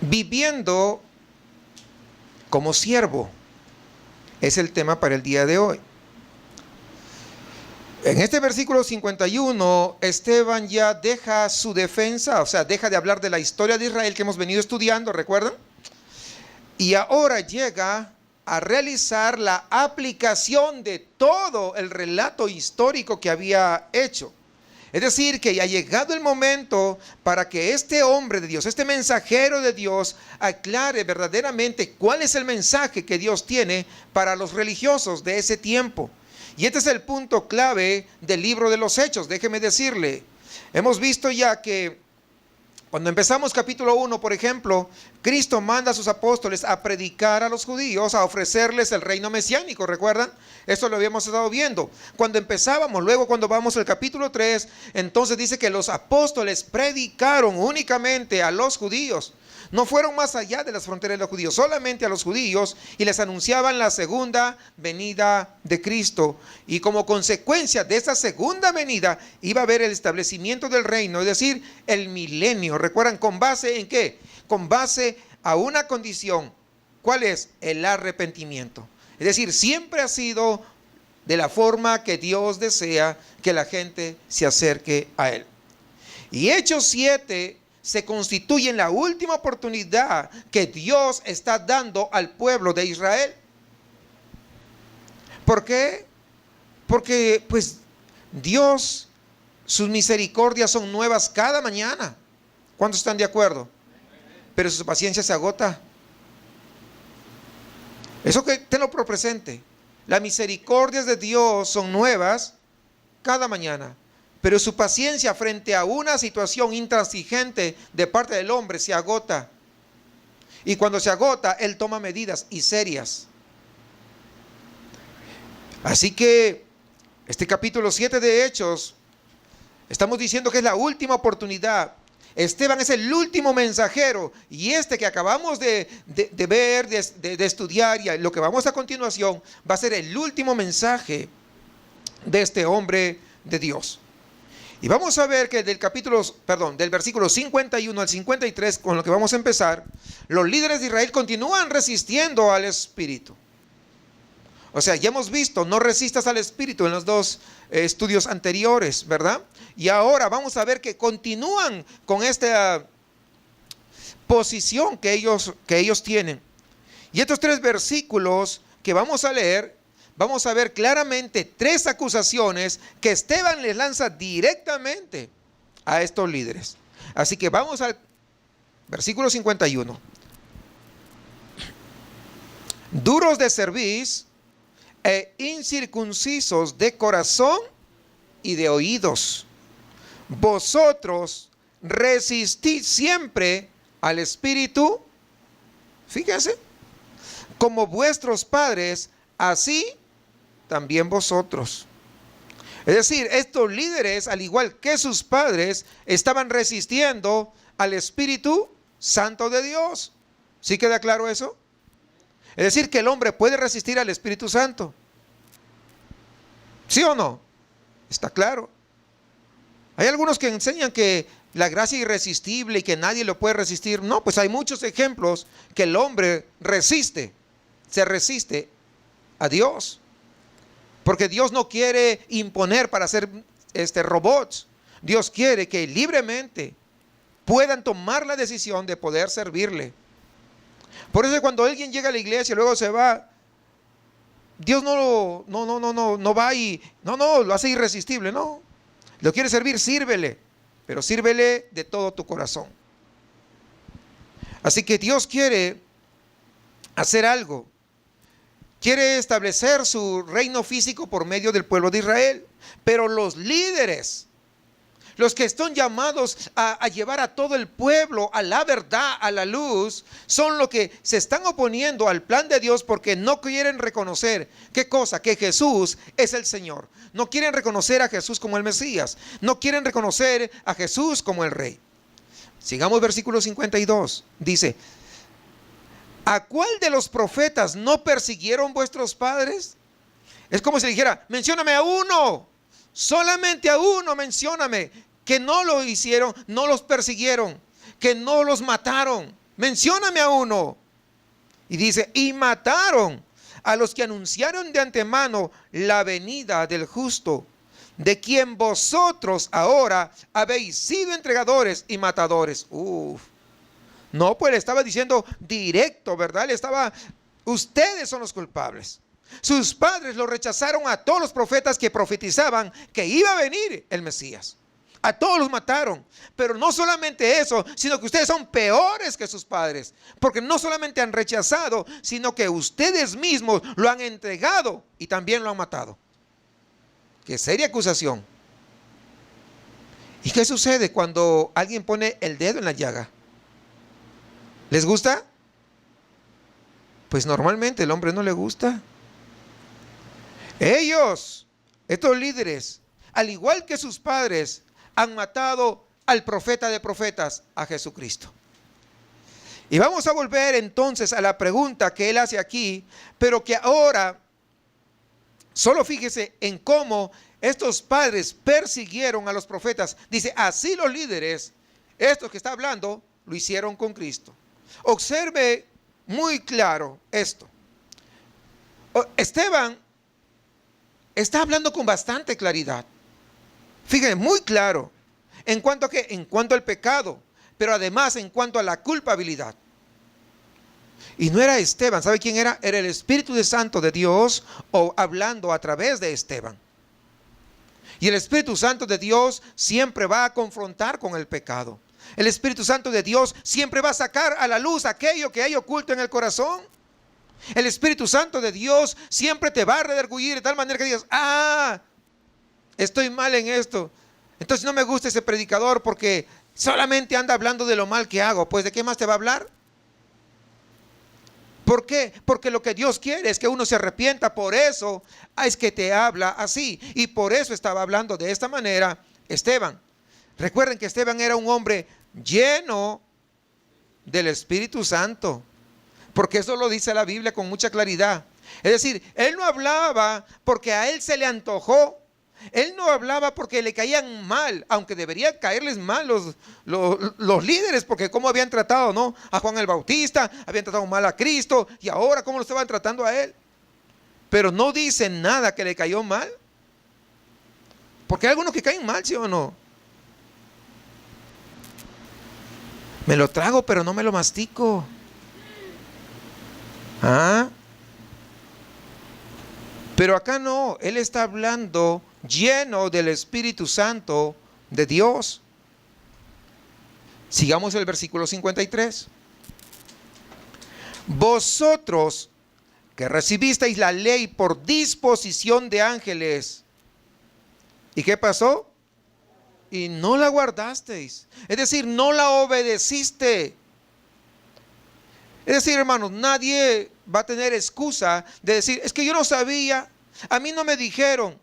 Viviendo como siervo es el tema para el día de hoy. En este versículo 51, Esteban ya deja su defensa, o sea, deja de hablar de la historia de Israel que hemos venido estudiando, ¿recuerdan? Y ahora llega a realizar la aplicación de todo el relato histórico que había hecho. Es decir, que ya ha llegado el momento para que este hombre de Dios, este mensajero de Dios, aclare verdaderamente cuál es el mensaje que Dios tiene para los religiosos de ese tiempo. Y este es el punto clave del libro de los Hechos. Déjeme decirle, hemos visto ya que cuando empezamos capítulo 1, por ejemplo, Cristo manda a sus apóstoles a predicar a los judíos, a ofrecerles el reino mesiánico, ¿recuerdan? Esto lo habíamos estado viendo. Cuando empezábamos, luego cuando vamos al capítulo 3, entonces dice que los apóstoles predicaron únicamente a los judíos. No fueron más allá de las fronteras de los judíos, solamente a los judíos, y les anunciaban la segunda venida de Cristo. Y como consecuencia de esa segunda venida iba a haber el establecimiento del reino, es decir, el milenio. ¿Recuerdan? ¿Con base en qué? Con base a una condición. ¿Cuál es? El arrepentimiento. Es decir, siempre ha sido de la forma que Dios desea que la gente se acerque a Él. Y Hechos 7 se constituye en la última oportunidad que Dios está dando al pueblo de Israel. ¿Por qué? Porque pues Dios, sus misericordias son nuevas cada mañana. ¿Cuántos están de acuerdo? Pero su paciencia se agota. Eso que tenlo por presente. Las misericordias de Dios son nuevas cada mañana. Pero su paciencia frente a una situación intransigente de parte del hombre se agota. Y cuando se agota, Él toma medidas y serias. Así que este capítulo 7 de Hechos, estamos diciendo que es la última oportunidad. Esteban es el último mensajero. Y este que acabamos de ver, de estudiar, y lo que vamos a continuación, va a ser el último mensaje de este hombre de Dios. Y vamos a ver que del versículo 51 al 53, con lo que vamos a empezar, los líderes de Israel continúan resistiendo al Espíritu. O sea, ya hemos visto, no resistas al Espíritu en los dos estudios anteriores, ¿verdad? Y ahora vamos a ver que continúan con esta posición que ellos tienen. Y estos 3 versículos que vamos a leer, vamos a ver claramente 3 acusaciones que Esteban les lanza directamente a estos líderes. Así que vamos al versículo 51. Duros de cerviz e incircuncisos de corazón y de oídos, vosotros resistid siempre al Espíritu, fíjense, como vuestros padres, así también vosotros. Es decir, estos líderes, al igual que sus padres, estaban resistiendo al Espíritu Santo de Dios. ¿Sí queda claro eso? Es decir, que el hombre puede resistir al Espíritu Santo. ¿Sí o no? Está claro. Hay algunos que enseñan que la gracia es irresistible y que nadie lo puede resistir. No, pues hay muchos ejemplos que el hombre se resiste a Dios. Porque Dios no quiere imponer para hacer robots. Dios quiere que libremente puedan tomar la decisión de poder servirle. Por eso cuando alguien llega a la iglesia y luego se va, Dios no va y lo hace irresistible, no. Lo quiere servir, sírvele, pero sírvele de todo tu corazón. Así que Dios quiere hacer algo. Quiere establecer su reino físico por medio del pueblo de Israel. Pero los líderes, los que están llamados a llevar a todo el pueblo a la verdad, a la luz, son los que se están oponiendo al plan de Dios porque no quieren reconocer, ¿qué cosa? Que Jesús es el Señor. No quieren reconocer a Jesús como el Mesías. No quieren reconocer a Jesús como el Rey. Sigamos versículo 52. Dice: ¿a cuál de los profetas no persiguieron vuestros padres? Es como si dijera, mencióname a uno, solamente a uno mencióname, que no lo hicieron, no los persiguieron, que no los mataron. Mencióname a uno. Y dice, y mataron a los que anunciaron de antemano la venida del justo, de quien vosotros ahora habéis sido entregadores y matadores. No, pues le estaba diciendo directo, ¿verdad? Ustedes son los culpables. Sus padres lo rechazaron a todos los profetas que profetizaban que iba a venir el Mesías. A todos los mataron. Pero no solamente eso, sino que ustedes son peores que sus padres. Porque no solamente han rechazado, sino que ustedes mismos lo han entregado y también lo han matado. Qué seria acusación. ¿Y qué sucede cuando alguien pone el dedo en la llaga? ¿Les gusta? Pues normalmente el hombre no le gusta. Ellos, estos líderes, al igual que sus padres, han matado al profeta de profetas, a Jesucristo. Y vamos a volver entonces a la pregunta que él hace aquí, pero que ahora, solo fíjese en cómo estos padres persiguieron a los profetas. Dice, así los líderes, estos que está hablando, lo hicieron con Cristo. Observe muy claro esto. Esteban está hablando con bastante claridad. Fíjense, muy claro. ¿En cuanto a qué? En cuanto al pecado, pero además en cuanto a la culpabilidad. Y no era Esteban, ¿sabe quién era? Era el Espíritu Santo de Dios, o hablando a través de Esteban. Y el Espíritu Santo de Dios siempre va a confrontar con el pecado. El Espíritu Santo de Dios siempre va a sacar a la luz aquello que hay oculto en el corazón. El Espíritu Santo de Dios siempre te va a redarguir de tal manera que digas, estoy mal en esto. Entonces no me gusta ese predicador porque solamente anda hablando de lo mal que hago. Pues ¿de qué más te va a hablar? ¿Por qué? Porque lo que Dios quiere es que uno se arrepienta. Por eso es que te habla así. Y por eso estaba hablando de esta manera Esteban. Recuerden que Esteban era un hombre lleno del Espíritu Santo. Porque eso lo dice la Biblia con mucha claridad. Es decir, él no hablaba porque a él se le antojó. Él no hablaba porque le caían mal, aunque deberían caerles mal los líderes, porque cómo habían tratado, ¿no?, a Juan el Bautista, habían tratado mal a Cristo, y ahora cómo lo estaban tratando a él. Pero no dicen nada que le cayó mal, porque hay algunos que caen mal, ¿sí o no? Me lo trago, pero no me lo mastico. Pero acá no, él está hablando lleno del Espíritu Santo de Dios. Sigamos el versículo 53. Vosotros que recibisteis la ley por disposición de ángeles. ¿Y qué pasó? Y no la guardasteis. Es decir, no la obedeciste. Es decir, hermanos, nadie va a tener excusa de decir, es que yo no sabía, a mí no me dijeron.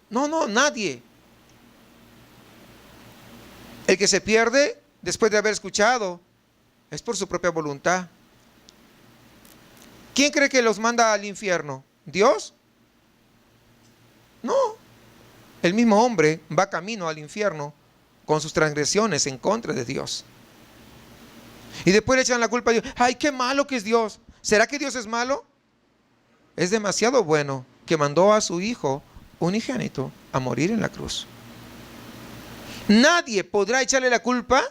No, nadie. El que se pierde después de haber escuchado es por su propia voluntad. ¿Quién cree que los manda al infierno? ¿Dios? No. El mismo hombre va camino al infierno con sus transgresiones en contra de Dios. Y después le echan la culpa a Dios. ¡Ay, qué malo que es Dios! ¿Será que Dios es malo? Es demasiado bueno que mandó a su Hijo unigénito a morir en la cruz. Nadie podrá echarle la culpa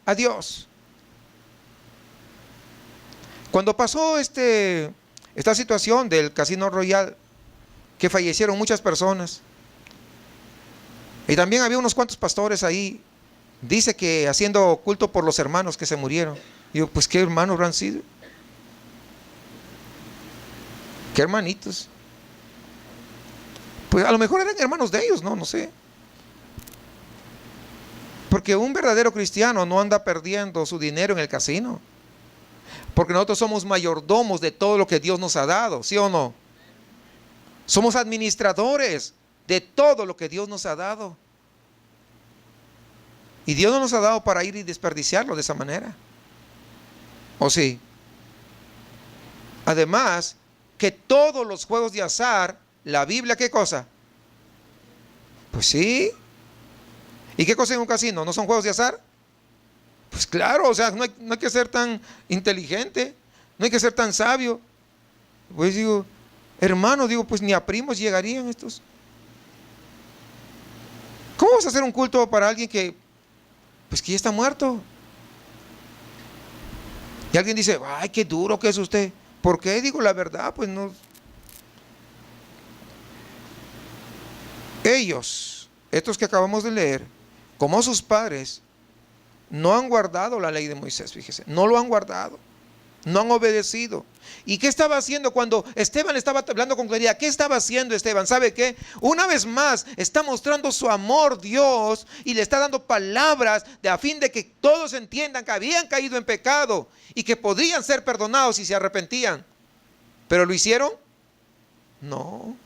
a Dios. Cuando pasó esta situación del Casino Royal, que fallecieron muchas personas, y también había unos cuantos pastores ahí, dice que haciendo culto por los hermanos que se murieron. Digo, pues ¿qué hermanos habrán sido? ¿Qué hermanitos? Pues a lo mejor eran hermanos de ellos, no sé. Porque un verdadero cristiano no anda perdiendo su dinero en el casino. Porque nosotros somos mayordomos de todo lo que Dios nos ha dado, ¿sí o no? Somos administradores de todo lo que Dios nos ha dado. Y Dios no nos ha dado para ir y desperdiciarlo de esa manera. ¿O sí? Además, que todos los juegos de azar, la Biblia, ¿qué cosa? Pues sí. ¿Y qué cosa en un casino? ¿No son juegos de azar? Pues claro, o sea, no hay que ser tan inteligente, no hay que ser tan sabio. Pues digo, hermano, digo, pues ni a primos llegarían estos. ¿Cómo vas a hacer un culto para alguien que, pues que ya está muerto? Y alguien dice, ay, qué duro que es usted. ¿Por qué? Digo la verdad, pues no. Ellos, estos que acabamos de leer, como sus padres, no han guardado la ley de Moisés, fíjese, no lo han guardado, no han obedecido. ¿Y qué estaba haciendo cuando Esteban estaba hablando con claridad? ¿Qué estaba haciendo Esteban? ¿Sabe qué? Una vez más está mostrando su amor Dios y le está dando palabras a fin de que todos entiendan que habían caído en pecado y que podían ser perdonados si se arrepentían. ¿Pero lo hicieron? No.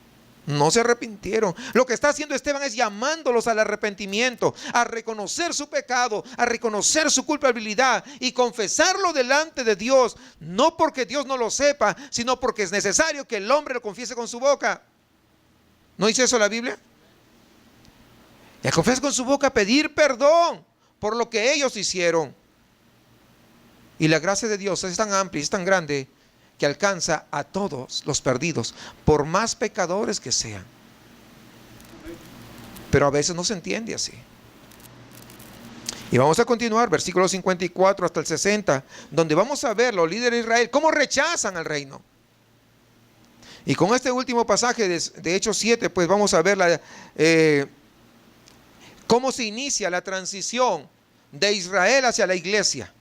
No se arrepintieron. Lo que está haciendo Esteban es llamándolos al arrepentimiento, a reconocer su pecado, a reconocer su culpabilidad y confesarlo delante de Dios, no porque Dios no lo sepa, sino porque es necesario que el hombre lo confiese con su boca. ¿No dice eso la Biblia? Y a confesar con su boca, pedir perdón por lo que ellos hicieron. Y la gracia de Dios es tan amplia y es tan grande que alcanza a todos los perdidos, por más pecadores que sean. Pero a veces no se entiende así. Y vamos a continuar, versículos 54 hasta el 60, donde vamos a ver los líderes de Israel cómo rechazan al reino. Y con este último pasaje de Hechos 7, pues vamos a ver cómo se inicia la transición de Israel hacia la iglesia.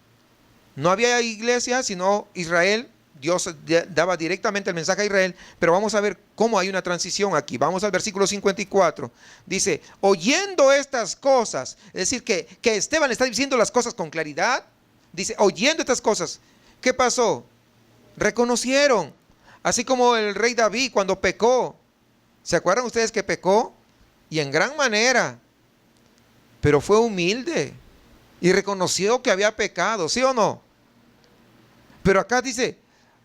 No había iglesia, sino Israel. Dios daba directamente el mensaje a Israel, pero vamos a ver cómo hay una transición aquí. Vamos al versículo 54. Dice, oyendo estas cosas, es decir, que Esteban le está diciendo las cosas con claridad. Dice, oyendo estas cosas, ¿qué pasó? Reconocieron, así como el rey David cuando pecó. ¿Se acuerdan ustedes que pecó? Y en gran manera, pero fue humilde y reconoció que había pecado, ¿sí o no? Pero acá dice,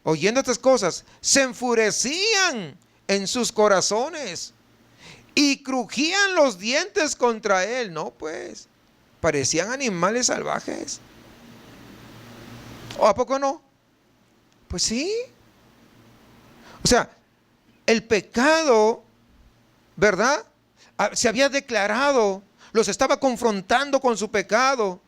oyendo estas cosas, se enfurecían en sus corazones y crujían los dientes contra él. No, pues, parecían animales salvajes. ¿O a poco no? Pues sí. O sea, el pecado, ¿verdad? Se había declarado, los estaba confrontando con su pecado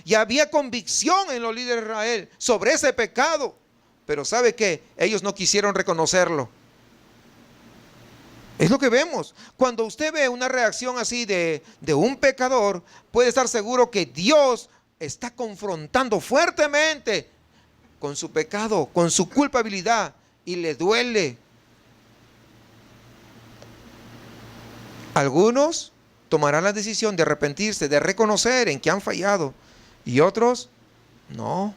y había convicción en los líderes de Israel sobre ese pecado. Pero ¿sabe qué? Ellos no quisieron reconocerlo. Es lo que vemos. Cuando usted ve una reacción así de un pecador, puede estar seguro que Dios está confrontando fuertemente con su pecado, con su culpabilidad, y le duele. Algunos tomarán la decisión de arrepentirse, de reconocer en que han fallado, y otros no.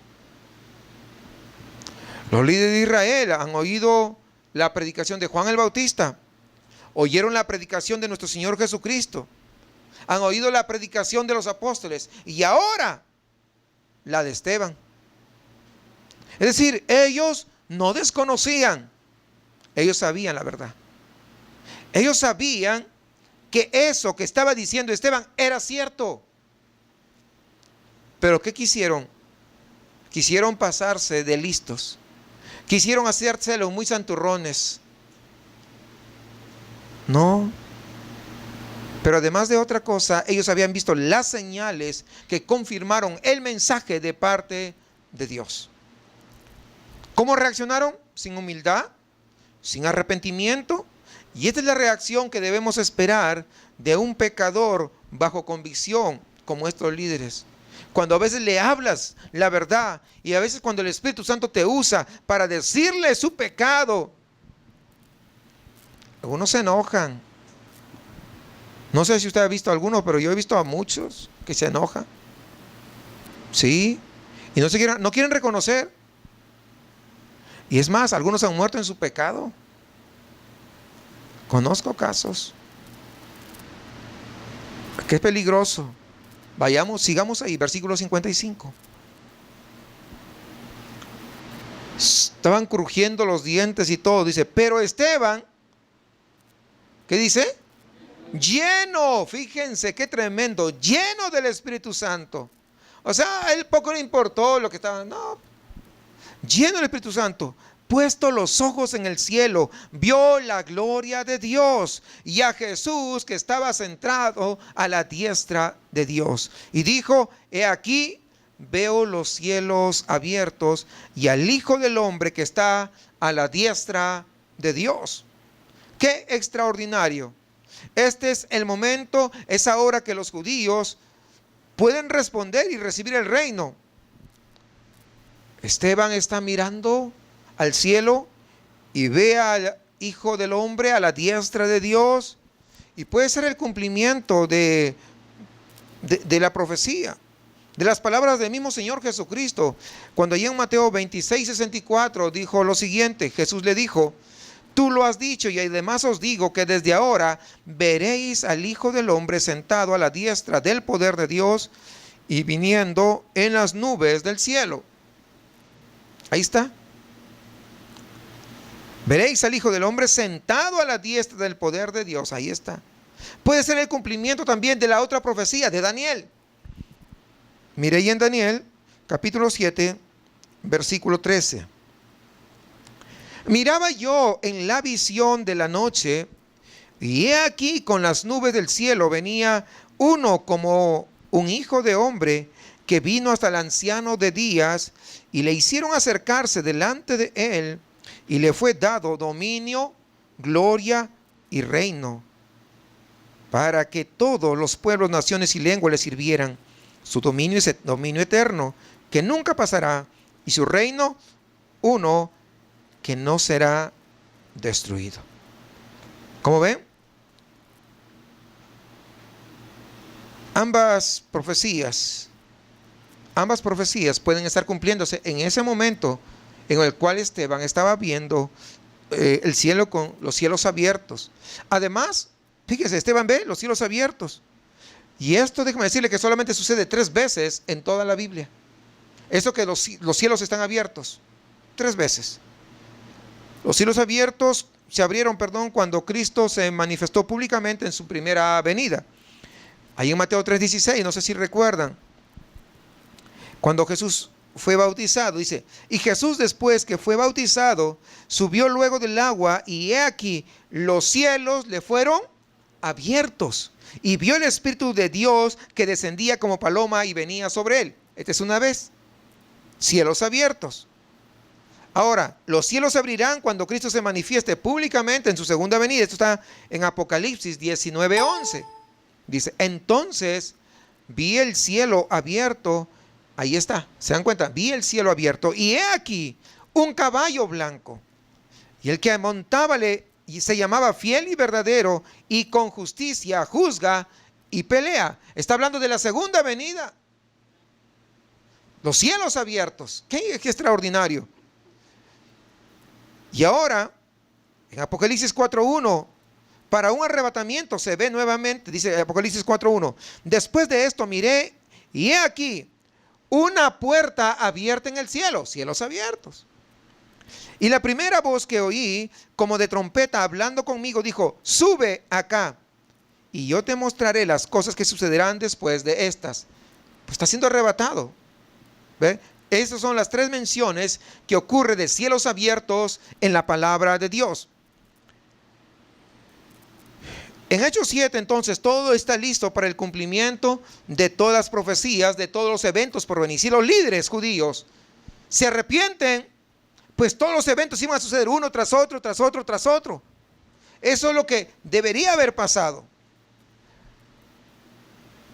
Los líderes de Israel han oído la predicación de Juan el Bautista, oyeron la predicación de nuestro Señor Jesucristo, han oído la predicación de los apóstoles y ahora la de Esteban. Es decir, ellos no desconocían, ellos sabían la verdad. Ellos sabían que eso que estaba diciendo Esteban era cierto. Pero ¿qué quisieron? Quisieron pasarse de listos. Quisieron hacérselo muy santurrones. No. Pero además de otra cosa, ellos habían visto las señales que confirmaron el mensaje de parte de Dios. ¿Cómo reaccionaron? Sin humildad, sin arrepentimiento. Y esta es la reacción que debemos esperar de un pecador bajo convicción como estos líderes. Cuando a veces le hablas la verdad y a veces cuando el Espíritu Santo te usa para decirle su pecado, algunos se enojan. No sé si usted ha visto a alguno, pero yo he visto a muchos que se enojan. Sí, y no quieren reconocer. Y es más, algunos han muerto en su pecado. Conozco casos. Qué peligroso. Sigamos ahí, versículo 55. Estaban crujiendo los dientes y todo, dice, pero Esteban, ¿qué dice? Lleno, fíjense qué tremendo, lleno del Espíritu Santo, O sea, a él poco le importó lo que estaba. No, lleno del Espíritu Santo, puesto los ojos en el cielo, vio la gloria de Dios y a Jesús que estaba sentado a la diestra de Dios. Y dijo: he aquí, veo los cielos abiertos y al Hijo del Hombre que está a la diestra de Dios. ¡Qué extraordinario! Este es el momento, es ahora que los judíos pueden responder y recibir el reino. Esteban está mirando al cielo y ve al Hijo del Hombre a la diestra de Dios, y puede ser el cumplimiento de la profecía, de las palabras del mismo Señor Jesucristo, cuando allí en Mateo 26:64 dijo lo siguiente. Jesús le dijo: tú lo has dicho, y además os digo que desde ahora veréis al Hijo del Hombre sentado a la diestra del poder de Dios y viniendo en las nubes del cielo. Ahí está. Veréis al Hijo del Hombre sentado a la diestra del poder de Dios. Ahí está. Puede ser el cumplimiento también de la otra profecía de Daniel. Mire ahí en Daniel, capítulo 7, versículo 13. Miraba yo en la visión de la noche, y he aquí con las nubes del cielo venía uno como un hijo de hombre, que vino hasta el anciano de días, y le hicieron acercarse delante de él, y le fue dado dominio, gloria y reino, para que todos los pueblos, naciones y lenguas le sirvieran. Su dominio es dominio eterno, que nunca pasará, y su reino uno que no será destruido. ¿Cómo ven? Ambas profecías pueden estar cumpliéndose en ese momento en el cual Esteban estaba viendo el cielo con los cielos abiertos. Además, fíjese, Esteban ve los cielos abiertos. Y esto, déjeme decirle que solamente sucede 3 veces en toda la Biblia. Eso que los cielos están abiertos. 3 veces. Los cielos abiertos se abrieron, cuando Cristo se manifestó públicamente en su primera venida. Ahí en Mateo 3:16, no sé si recuerdan. Cuando Jesús fue bautizado, dice: y Jesús, después que fue bautizado, subió luego del agua, y he aquí los cielos le fueron abiertos, y vio el Espíritu de Dios que descendía como paloma y venía sobre él. Esta es una vez. Cielos abiertos. Ahora, los cielos se abrirán cuando Cristo se manifieste públicamente en su segunda venida. Esto está en Apocalipsis 19:11. Dice: entonces vi el cielo abierto. Ahí está, ¿se dan cuenta? Vi el cielo abierto, y he aquí un caballo blanco, y el que montábale se llamaba Fiel y Verdadero, y con justicia juzga y pelea. Está hablando de la segunda venida. Los cielos abiertos. Qué extraordinario. Y ahora, en Apocalipsis 4:1, para un arrebatamiento se ve nuevamente, dice Apocalipsis 4:1, después de esto miré, y he aquí una puerta abierta en el cielo, cielos abiertos. Y la primera voz que oí, como de trompeta hablando conmigo, dijo: sube acá, y yo te mostraré las cosas que sucederán después de estas. Pues está siendo arrebatado. ¿Ve? Esas son las 3 menciones que ocurre de cielos abiertos en la palabra de Dios. En Hechos 7, entonces, todo está listo para el cumplimiento de todas las profecías, de todos los eventos por venir. Si los líderes judíos se arrepienten, pues todos los eventos iban a suceder uno tras otro, tras otro, tras otro. Eso es lo que debería haber pasado.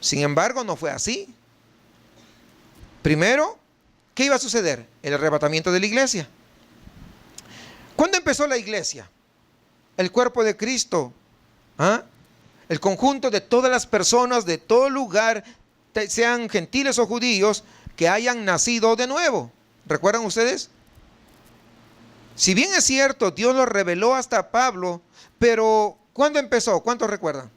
Sin embargo, no fue así. Primero, ¿qué iba a suceder? El arrebatamiento de la iglesia. ¿Cuándo empezó la iglesia? El cuerpo de Cristo. El conjunto de todas las personas de todo lugar, sean gentiles o judíos, que hayan nacido de nuevo. ¿Recuerdan ustedes? Si bien es cierto, Dios lo reveló hasta Pablo, pero ¿cuándo empezó? ¿Cuántos recuerdan?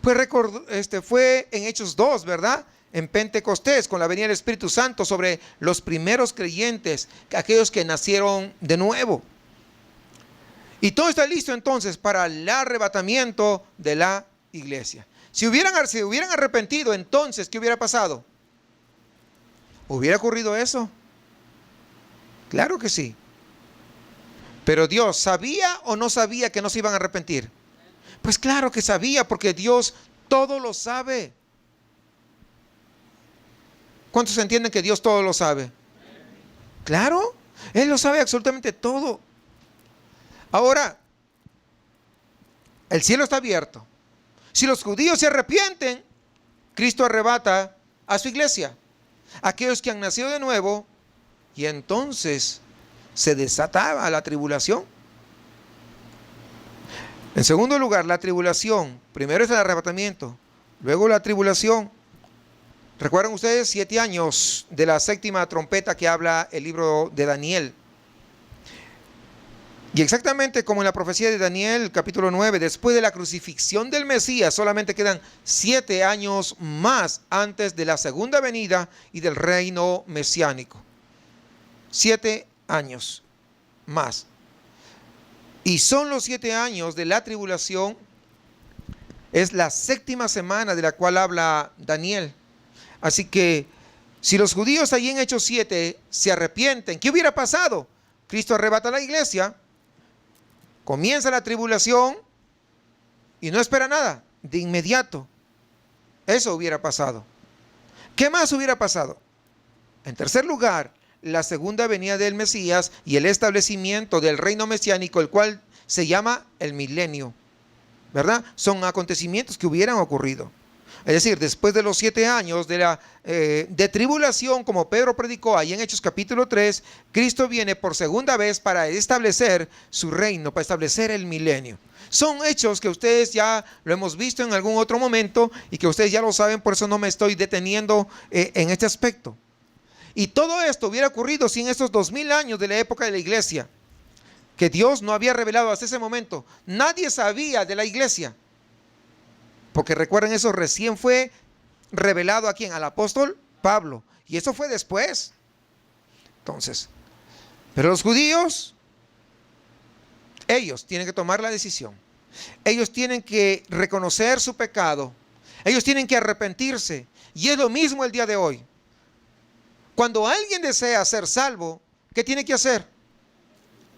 Fue en Hechos 2, ¿verdad? En Pentecostés, con la venida del Espíritu Santo sobre los primeros creyentes, aquellos que nacieron de nuevo. Y todo está listo entonces para el arrebatamiento de la iglesia. Si hubieran arrepentido, entonces, ¿qué hubiera pasado? ¿Hubiera ocurrido eso? Claro que sí. Pero Dios, ¿sabía o no sabía que no se iban a arrepentir? Pues claro que sabía, porque Dios todo lo sabe. ¿Cuántos entienden que Dios todo lo sabe? Claro, Él lo sabe absolutamente todo. Ahora, el cielo está abierto. Si los judíos se arrepienten, Cristo arrebata a su iglesia, aquellos que han nacido de nuevo, y entonces se desataba la tribulación. En segundo lugar, la tribulación. Primero es el arrebatamiento, luego la tribulación. ¿Recuerdan ustedes 7 años de la séptima trompeta que habla el libro de Daniel? Y exactamente como en la profecía de Daniel, capítulo 9, después de la crucifixión del Mesías, solamente quedan 7 años más antes de la segunda venida y del reino mesiánico. 7 años más. Y son los 7 años de la tribulación. Es la séptima semana de la cual habla Daniel. Así que si los judíos allí en Hechos 7 se arrepienten, ¿qué hubiera pasado? Cristo arrebata a la iglesia, comienza la tribulación y no espera nada, de inmediato. Eso hubiera pasado. ¿Qué más hubiera pasado? En tercer lugar, la segunda venida del Mesías y el establecimiento del reino mesiánico, el cual se llama el milenio, ¿verdad? Son acontecimientos que hubieran ocurrido. Es decir, después de los 7 años de tribulación, como Pedro predicó ahí en Hechos capítulo 3, Cristo viene por segunda vez para establecer su reino, para establecer el milenio. Son hechos que ustedes ya lo hemos visto en algún otro momento y que ustedes ya lo saben, por eso no me estoy deteniendo en este aspecto. Y todo esto hubiera ocurrido sin estos 2000 años de la época de la iglesia, que Dios no había revelado hasta ese momento. Nadie sabía de la iglesia. Porque recuerden, eso recién fue revelado a quién, al apóstol Pablo. Y eso fue después. Entonces, pero los judíos, ellos tienen que tomar la decisión. Ellos tienen que reconocer su pecado. Ellos tienen que arrepentirse. Y es lo mismo el día de hoy. Cuando alguien desea ser salvo, ¿qué tiene que hacer?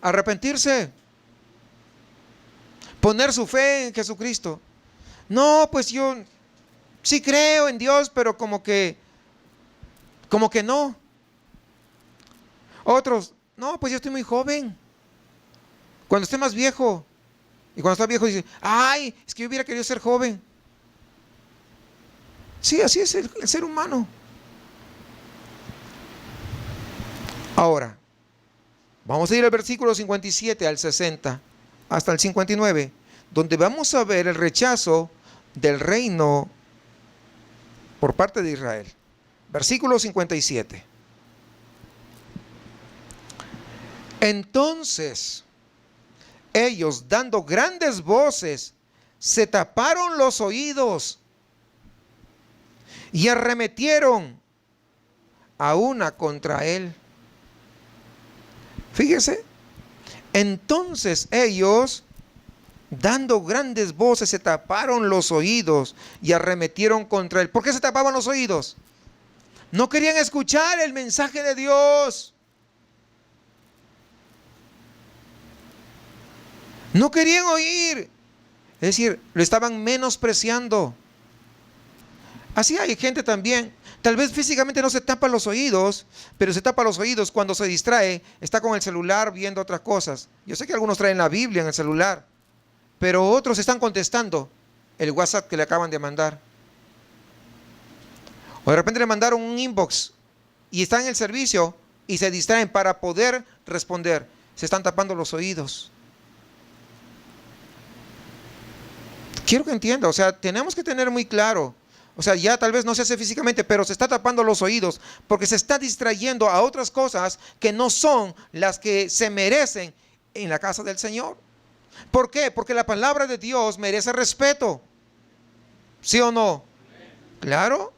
Arrepentirse. Poner su fe en Jesucristo. No, pues yo sí creo en Dios, pero como que no. Otros, no, pues yo estoy muy joven. Cuando esté más viejo. Y cuando está viejo dice, ay, es que yo hubiera querido ser joven. Sí, así es el ser humano. Ahora, vamos a ir al versículo 57 al 60, hasta el 59, donde vamos a ver el rechazo del reino por parte de Israel. Versículo 57. Entonces, ellos, dando grandes voces, se taparon los oídos y arremetieron a una contra él. Fíjese, entonces ellos, dando grandes voces, se taparon los oídos y arremetieron contra él. ¿Por qué se tapaban los oídos? No querían escuchar el mensaje de Dios. No querían oír. Es decir, lo estaban menospreciando. Así hay gente también. Tal vez físicamente no se tapa los oídos, pero se tapa los oídos cuando se distrae, está con el celular viendo otras cosas. Yo sé que algunos traen la Biblia en el celular, pero otros están contestando el WhatsApp que le acaban de mandar. O de repente le mandaron un inbox y están en el servicio y se distraen para poder responder. Se están tapando los oídos. Quiero que entienda, o sea, tenemos que tener muy claro. O sea, ya tal vez no se hace físicamente, pero se está tapando los oídos porque se está distrayendo a otras cosas que no son las que se merecen en la casa del Señor. ¿Por qué? Porque la palabra de Dios merece respeto. ¿Sí o no? Claro.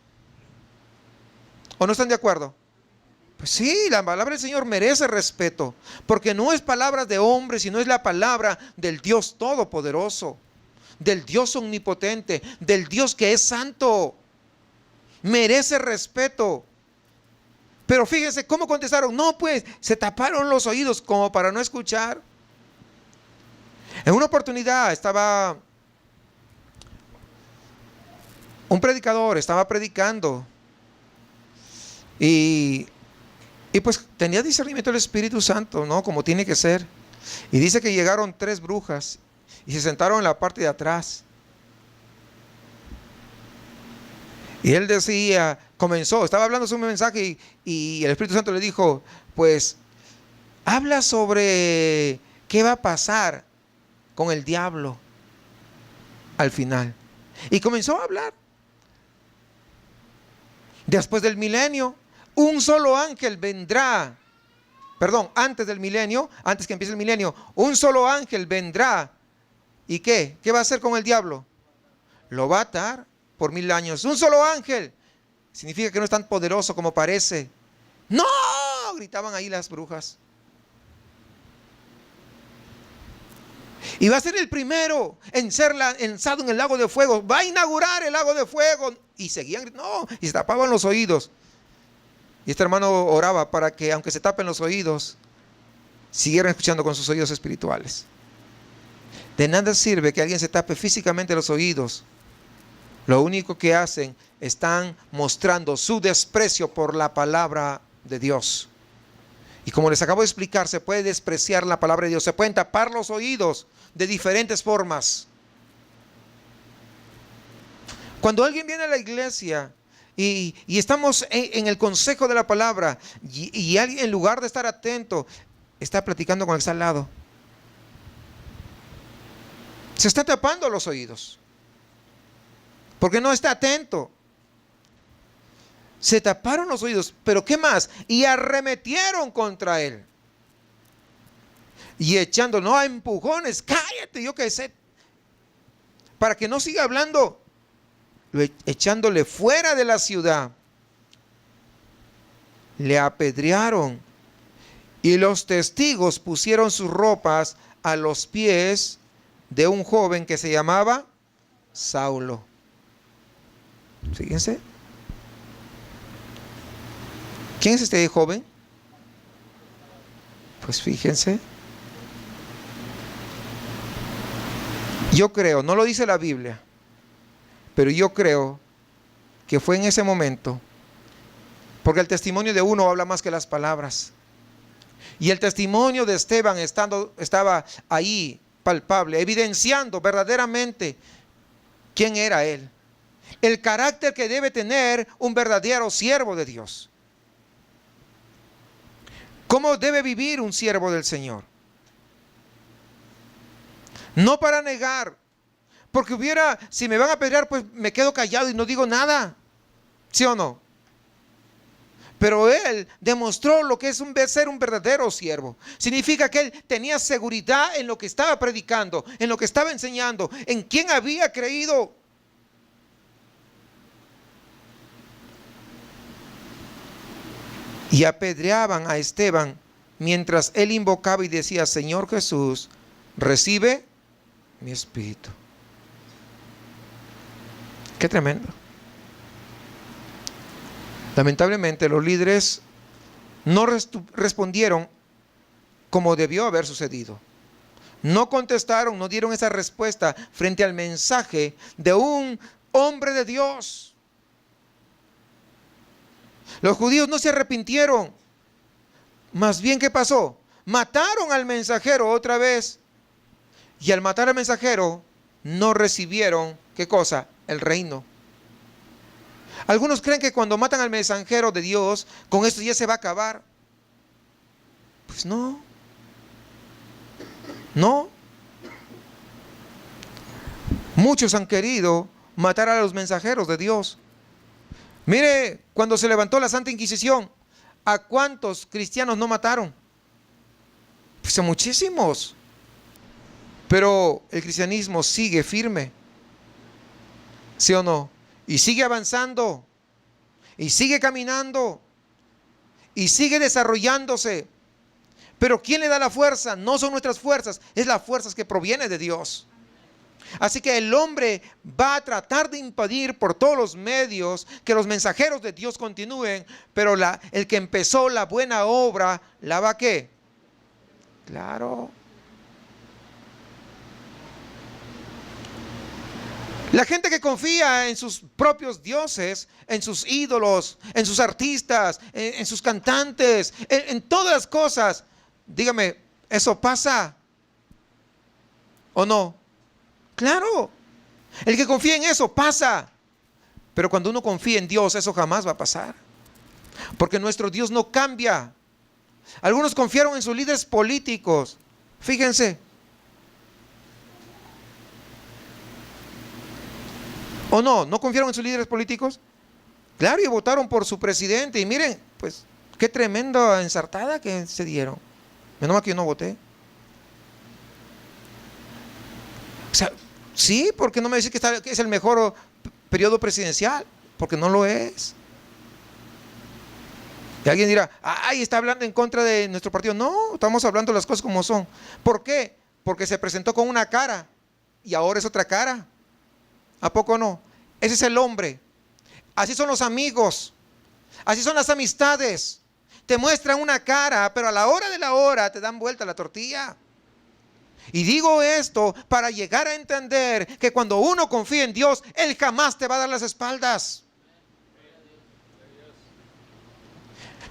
¿O no están de acuerdo? Pues sí, la palabra del Señor merece respeto, porque no es palabra de hombre, sino es la palabra del Dios Todopoderoso, del Dios omnipotente, del Dios que es santo. Merece respeto. Pero fíjense cómo contestaron. No, pues se taparon los oídos como para no escuchar. En una oportunidad estaba un predicador, estaba predicando y pues tenía discernimiento del Espíritu Santo, ¿no? Como tiene que ser. Y dice que llegaron 3 brujas y se sentaron en la parte de atrás. Y él decía, estaba hablando su mensaje y el Espíritu Santo le dijo, pues, habla sobre qué va a pasar con el diablo al final. Y comenzó a hablar. Después del milenio, un solo ángel vendrá. Perdón, antes del milenio, antes que empiece el milenio, un solo ángel vendrá. ¿Y qué? ¿Qué va a hacer con el diablo? Lo va a atar por 1000 años. Un solo ángel. Significa que no es tan poderoso como parece. ¡No! Gritaban ahí las brujas. Y va a ser el primero en ser lanzado en el lago de fuego. Va a inaugurar el lago de fuego. Y seguían gritando. No, y se tapaban los oídos. Y este hermano oraba para que, aunque se tapen los oídos, siguieran escuchando con sus oídos espirituales. De nada sirve que alguien se tape físicamente los oídos. Lo único que hacen, están mostrando su desprecio por la palabra de Dios. Y como les acabo de explicar, se puede despreciar la palabra de Dios. Se pueden tapar los oídos de diferentes formas. Cuando alguien viene a la iglesia y estamos en el consejo de la palabra y alguien, en lugar de estar atento, está platicando con el que está al lado, se está tapando los oídos porque no está atento. Se taparon los oídos, pero ¿qué más? Y arremetieron contra él. Y echando, no a empujones, cállate, yo qué sé, para que no siga hablando, echándole fuera de la ciudad. Le apedrearon y los testigos pusieron sus ropas a los pies de un joven que se llamaba Saulo. Fíjense. ¿Quién es este joven? Pues fíjense. Yo creo, no lo dice la Biblia, pero yo creo que fue en ese momento, porque el testimonio de uno habla más que las palabras. Y el testimonio de Esteban estaba ahí palpable, evidenciando verdaderamente quién era él. El carácter que debe tener un verdadero siervo de Dios. ¿Cómo debe vivir un siervo del Señor? No para negar, porque si me van a apedrear, pues me quedo callado y no digo nada. ¿Sí o no? Pero él demostró lo que es ser un verdadero siervo. Significa que él tenía seguridad en lo que estaba predicando, en lo que estaba enseñando, en quién había creído. Y apedreaban a Esteban mientras él invocaba y decía: Señor Jesús, recibe mi espíritu. Qué tremendo. Lamentablemente los líderes no respondieron como debió haber sucedido. No contestaron, no dieron esa respuesta frente al mensaje de un hombre de Dios. Los judíos no se arrepintieron. Más bien, ¿qué pasó? Mataron al mensajero otra vez. Y al matar al mensajero, no recibieron, ¿qué cosa? El reino. Algunos creen que cuando matan al mensajero de Dios, con esto ya se va a acabar. Pues no. No. Muchos han querido matar a los mensajeros de Dios. Mire, cuando se levantó la Santa Inquisición, ¿a cuántos cristianos no mataron? Pues a muchísimos. Pero el cristianismo sigue firme. ¿Sí o no? Y sigue avanzando. Y sigue caminando. Y sigue desarrollándose. Pero ¿quién le da la fuerza? No son nuestras fuerzas, es la fuerza que proviene de Dios. Así que el hombre va a tratar de impedir por todos los medios que los mensajeros de Dios continúen, pero el que empezó la buena obra, ¿la va a qué? Claro. La gente que confía en sus propios dioses, en sus ídolos, en sus artistas, en sus cantantes, en todas las cosas, dígame, ¿eso pasa o no? Claro, el que confía en eso pasa, pero cuando uno confía en Dios, eso jamás va a pasar, porque nuestro Dios no cambia. Algunos confiaron en sus líderes políticos, fíjense. ¿O no? ¿No confiaron en sus líderes políticos? Claro, y votaron por su presidente. Y miren, pues, qué tremenda ensartada que se dieron. Menos mal que yo no voté. O sea, sí, porque no me dice que es el mejor periodo presidencial, porque no lo es. Y alguien dirá, ay, está hablando en contra de nuestro partido. No, estamos hablando las cosas como son. ¿Por qué? Porque se presentó con una cara y ahora es otra cara. ¿A poco no? Ese es el hombre. Así son los amigos. Así son las amistades. Te muestran una cara, pero a la hora de la hora te dan vuelta la tortilla. Y digo esto para llegar a entender que cuando uno confía en Dios, Él jamás te va a dar las espaldas.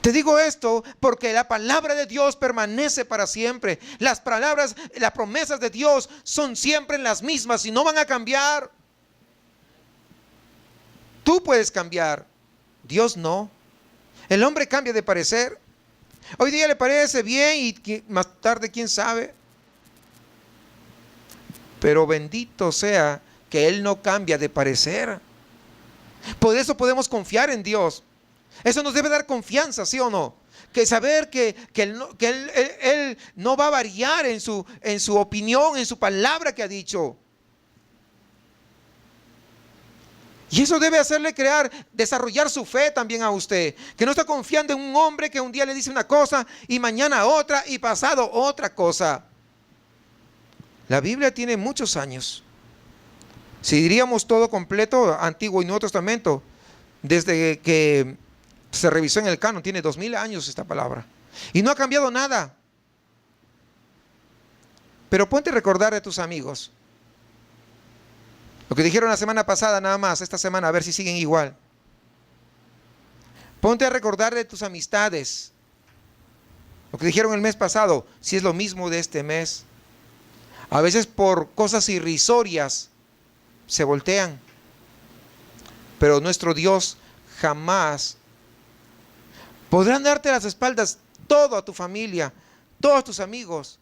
Te digo esto porque la palabra de Dios permanece para siempre. Las palabras, las promesas de Dios son siempre las mismas y no van a cambiar. Tú puedes cambiar, Dios no. El hombre cambia de parecer. Hoy día le parece bien y más tarde quién sabe. Pero bendito sea que Él no cambia de parecer. Por eso podemos confiar en Dios. Eso nos debe dar confianza, ¿sí o no? Que saber que Él no va a variar en su opinión, en su palabra que ha dicho. Y eso debe hacerle desarrollar su fe también a usted. Que no está confiando en un hombre que un día le dice una cosa y mañana otra y pasado otra cosa. La Biblia tiene muchos años. Si diríamos todo completo, Antiguo y Nuevo Testamento, desde que se revisó en el canon, tiene 2000 años esta palabra. Y no ha cambiado nada. Pero ponte a recordar de tus amigos. Lo que dijeron la semana pasada nada más, esta semana, a ver si siguen igual. Ponte a recordar de tus amistades. Lo que dijeron el mes pasado, si es lo mismo de este mes. A veces por cosas irrisorias se voltean. Pero nuestro Dios jamás podrán darte las espaldas todo a tu familia, todos tus amigos.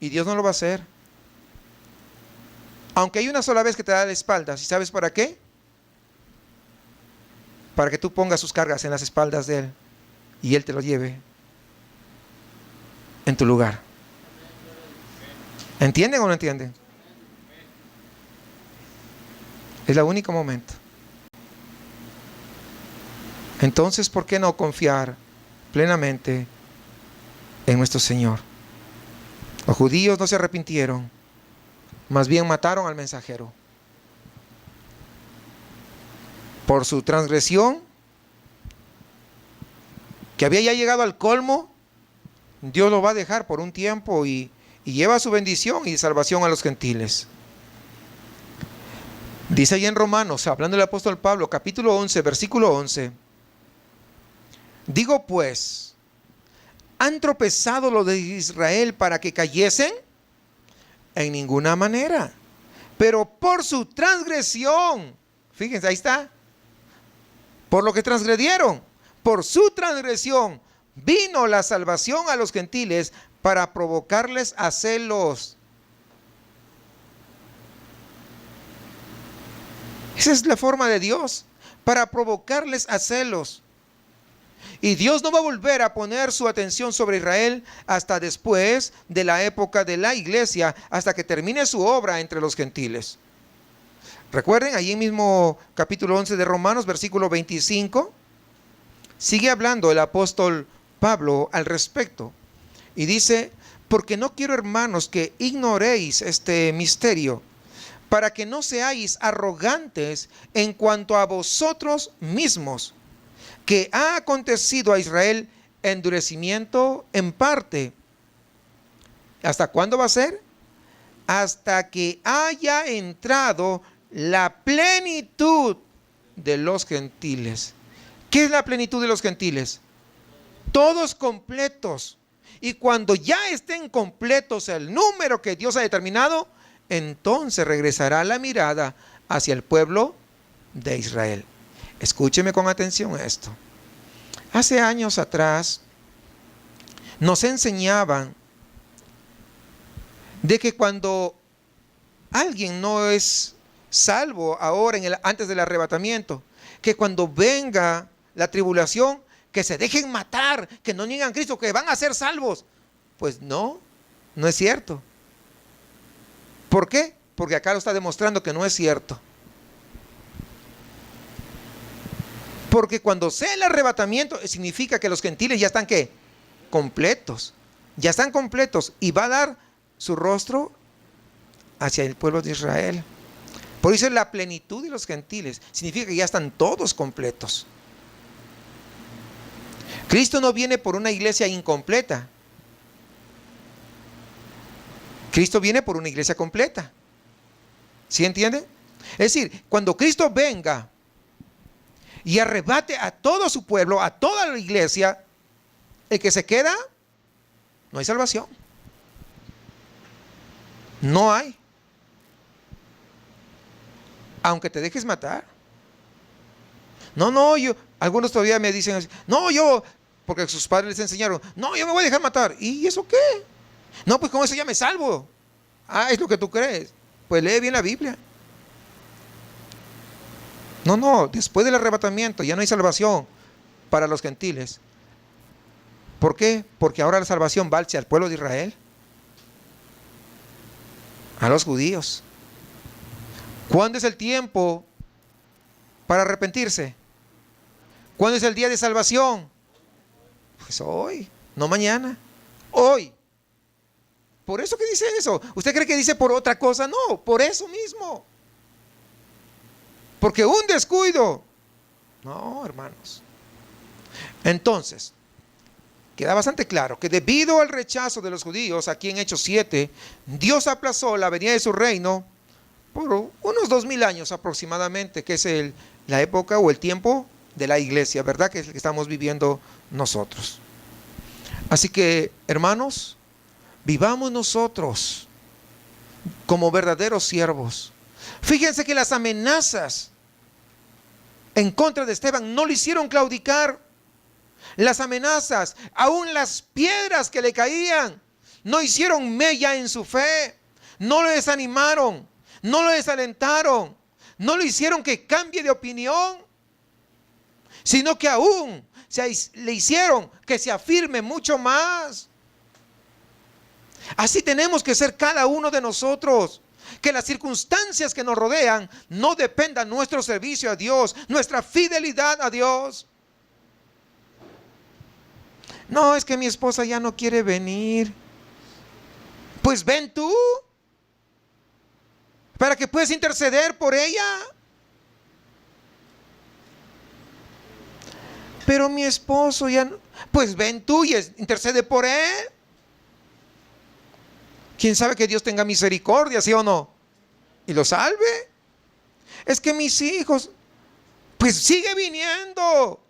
Y Dios no lo va a hacer. Aunque hay una sola vez que te da la espalda, ¿y sabes para qué? Para que tú pongas sus cargas en las espaldas de Él y Él te lo lleve en tu lugar. ¿Entienden o no entienden? Es el único momento. Entonces, ¿por qué no confiar plenamente en nuestro Señor? Los judíos no se arrepintieron. Más bien mataron al mensajero. Por su transgresión, que había ya llegado al colmo, Dios lo va a dejar por un tiempo y lleva su bendición y salvación a los gentiles. Dice ahí en Romanos, hablando el apóstol Pablo, capítulo 11, versículo 11. Digo pues, ¿han tropezado los de Israel para que cayesen? En ninguna manera, pero por su transgresión, fíjense, ahí está, por lo que transgredieron, por su transgresión, vino la salvación a los gentiles para provocarles a celos. Esa es la forma de Dios, para provocarles a celos. Y Dios no va a volver a poner su atención sobre Israel hasta después de la época de la iglesia, hasta que termine su obra entre los gentiles. Recuerden, allí mismo capítulo 11 de Romanos, versículo 25, sigue hablando el apóstol Pablo al respecto. Y dice, porque no quiero, hermanos, que ignoréis este misterio, para que no seáis arrogantes en cuanto a vosotros mismos, que ha acontecido a Israel endurecimiento en parte. ¿Hasta cuándo va a ser? Hasta que haya entrado la plenitud de los gentiles. ¿Qué es la plenitud de los gentiles? Todos completos. Y cuando ya estén completos el número que Dios ha determinado, entonces regresará la mirada hacia el pueblo de Israel. Escúcheme con atención esto. Hace años atrás nos enseñaban de que cuando alguien no es salvo ahora antes del arrebatamiento, que cuando venga la tribulación, que se dejen matar, que no niegan a Cristo, que van a ser salvos. Pues no, no es cierto. ¿Por qué? Porque acá lo está demostrando que no es cierto. Porque cuando sea el arrebatamiento, significa que los gentiles ya están ¿qué? Completos. Ya están completos y va a dar su rostro hacia el pueblo de Israel. Por eso la plenitud de los gentiles significa que ya están todos completos. Cristo no viene por una iglesia incompleta. Cristo viene por una iglesia completa. ¿Sí entiende? Es decir, cuando Cristo venga y arrebate a todo su pueblo, a toda la iglesia, el que se queda, no hay salvación. No hay. Aunque te dejes matar. No, algunos todavía me dicen así, porque sus padres les enseñaron, yo me voy a dejar matar. ¿Y eso qué? No, pues con eso ya me salvo. Ah, es lo que tú crees. Pues lee bien la Biblia. No, después del arrebatamiento ya no hay salvación para los gentiles. ¿Por qué? Porque ahora la salvación va hacia el pueblo de Israel, a los judíos. ¿Cuándo es el tiempo para arrepentirse? ¿Cuándo es el día de salvación? Pues hoy, no mañana, hoy. Por eso que dice eso. ¿Usted cree que dice por otra cosa? No, por eso mismo. Porque un descuido. No, hermanos. Entonces, queda bastante claro que debido al rechazo de los judíos, aquí en Hechos 7, Dios aplazó la venida de su reino por unos 2000 años aproximadamente, que es la época o el tiempo de la iglesia, ¿verdad? Que es el que estamos viviendo nosotros. Así que, hermanos, vivamos nosotros como verdaderos siervos. Fíjense que las amenazas en contra de Esteban no le hicieron claudicar. Las amenazas, aún las piedras que le caían, no hicieron mella en su fe. No lo desanimaron, no lo desalentaron, no lo hicieron que cambie de opinión, sino que aún le hicieron que se afirme mucho más. Así tenemos que ser cada uno de nosotros. Que las circunstancias que nos rodean no dependan nuestro servicio a Dios, nuestra fidelidad a Dios. No, es que mi esposa ya no quiere venir. Pues ven tú, para que puedas interceder por ella. Pero mi esposo ya no. Pues ven tú y intercede por él. ¿Quién sabe que Dios tenga misericordia, sí o no? Y lo salve. Es que mis hijos, pues sigue viniendo.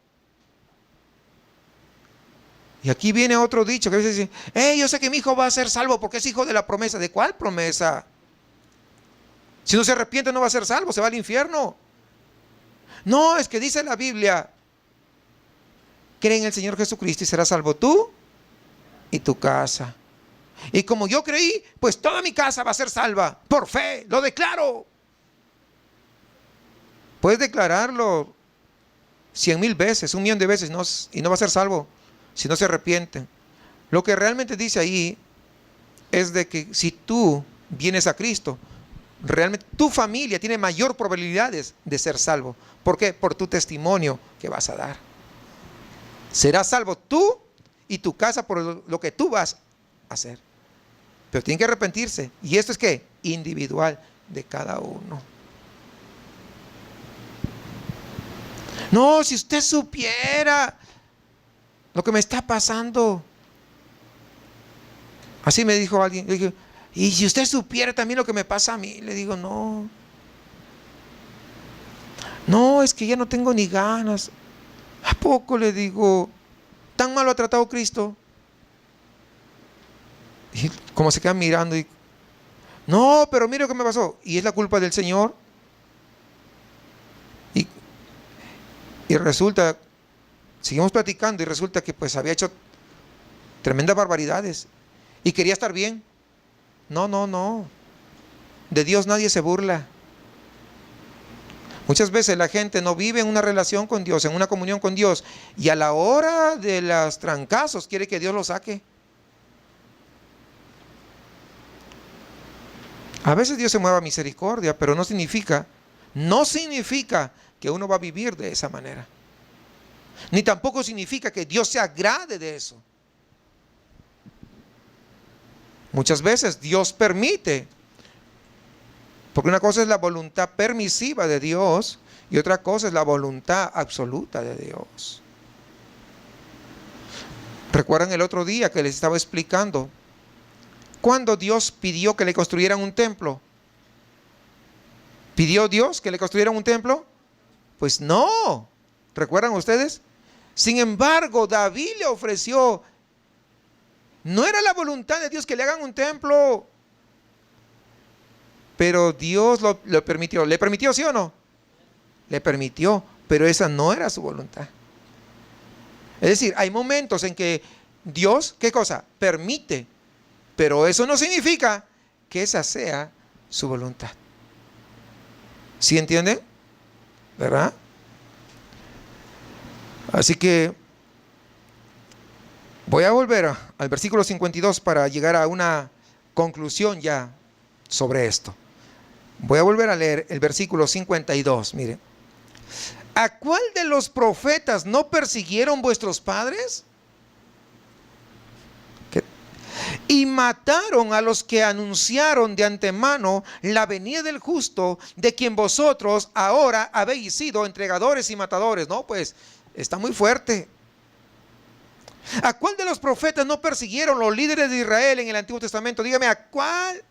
Y aquí viene otro dicho que a veces dice, yo sé que mi hijo va a ser salvo porque es hijo de la promesa. ¿De cuál promesa? Si no se arrepiente no va a ser salvo, se va al infierno. No, es que dice la Biblia, cree en el Señor Jesucristo y serás salvo tú y tu casa. Y como yo creí, pues toda mi casa va a ser salva. Por fe, lo declaro. Puedes declararlo 100,000 veces, 1,000,000 de veces, y no va a ser salvo si no se arrepienten. Lo que realmente dice ahí es de que si tú vienes a Cristo, realmente tu familia tiene mayor probabilidades de ser salvo. ¿Por qué? Por tu testimonio que vas a dar. Serás salvo tú y tu casa por lo que tú vas a hacer. Pero tienen que arrepentirse. ¿Y esto es qué? Individual. de cada uno. No, si usted supiera lo que me está pasando. Así me dijo alguien. Le dije, y si usted supiera también lo que me pasa a mí. Le digo, no. No, es que ya no tengo ni ganas. ¿A poco? Le digo, ¿tan mal lo ha tratado Cristo? Y como se queda mirando y, no, pero mire lo que me pasó. Y es la culpa del Señor. Y resulta, seguimos platicando y resulta que pues había hecho tremendas barbaridades y quería estar bien. No, no, no. De Dios nadie se burla. Muchas veces la gente no vive en una relación con Dios, en una comunión con Dios, y a la hora de los trancazos quiere que Dios lo saque. A veces Dios se mueve a misericordia, pero no significa que uno va a vivir de esa manera. Ni tampoco significa que Dios se agrade de eso. Muchas veces Dios permite, porque una cosa es la voluntad permisiva de Dios y otra cosa es la voluntad absoluta de Dios. ¿Recuerdan el otro día que les estaba explicando cuando Dios pidió que le construyeran un templo? ¿Pidió Dios que le construyeran un templo? Pues no. ¿Recuerdan ustedes? Sin embargo, David le ofreció, no era la voluntad de Dios que le hagan un templo, pero Dios lo permitió. ¿Le permitió, sí o no? Le permitió, pero esa no era su voluntad. Es decir, hay momentos en que Dios, ¿qué cosa? Permite, pero eso no significa que esa sea su voluntad. ¿Sí entienden? ¿Verdad? Así que voy a volver al versículo 52 para llegar a una conclusión ya sobre esto. Voy a volver a leer el versículo 52, mire. ¿A cuál de los profetas no persiguieron vuestros padres? Y mataron a los que anunciaron de antemano la venida del justo, de quien vosotros ahora habéis sido entregadores y matadores. No, pues está muy fuerte. ¿A cuál de los profetas no persiguieron los líderes de Israel en el Antiguo Testamento? Dígame, ¿a cuál?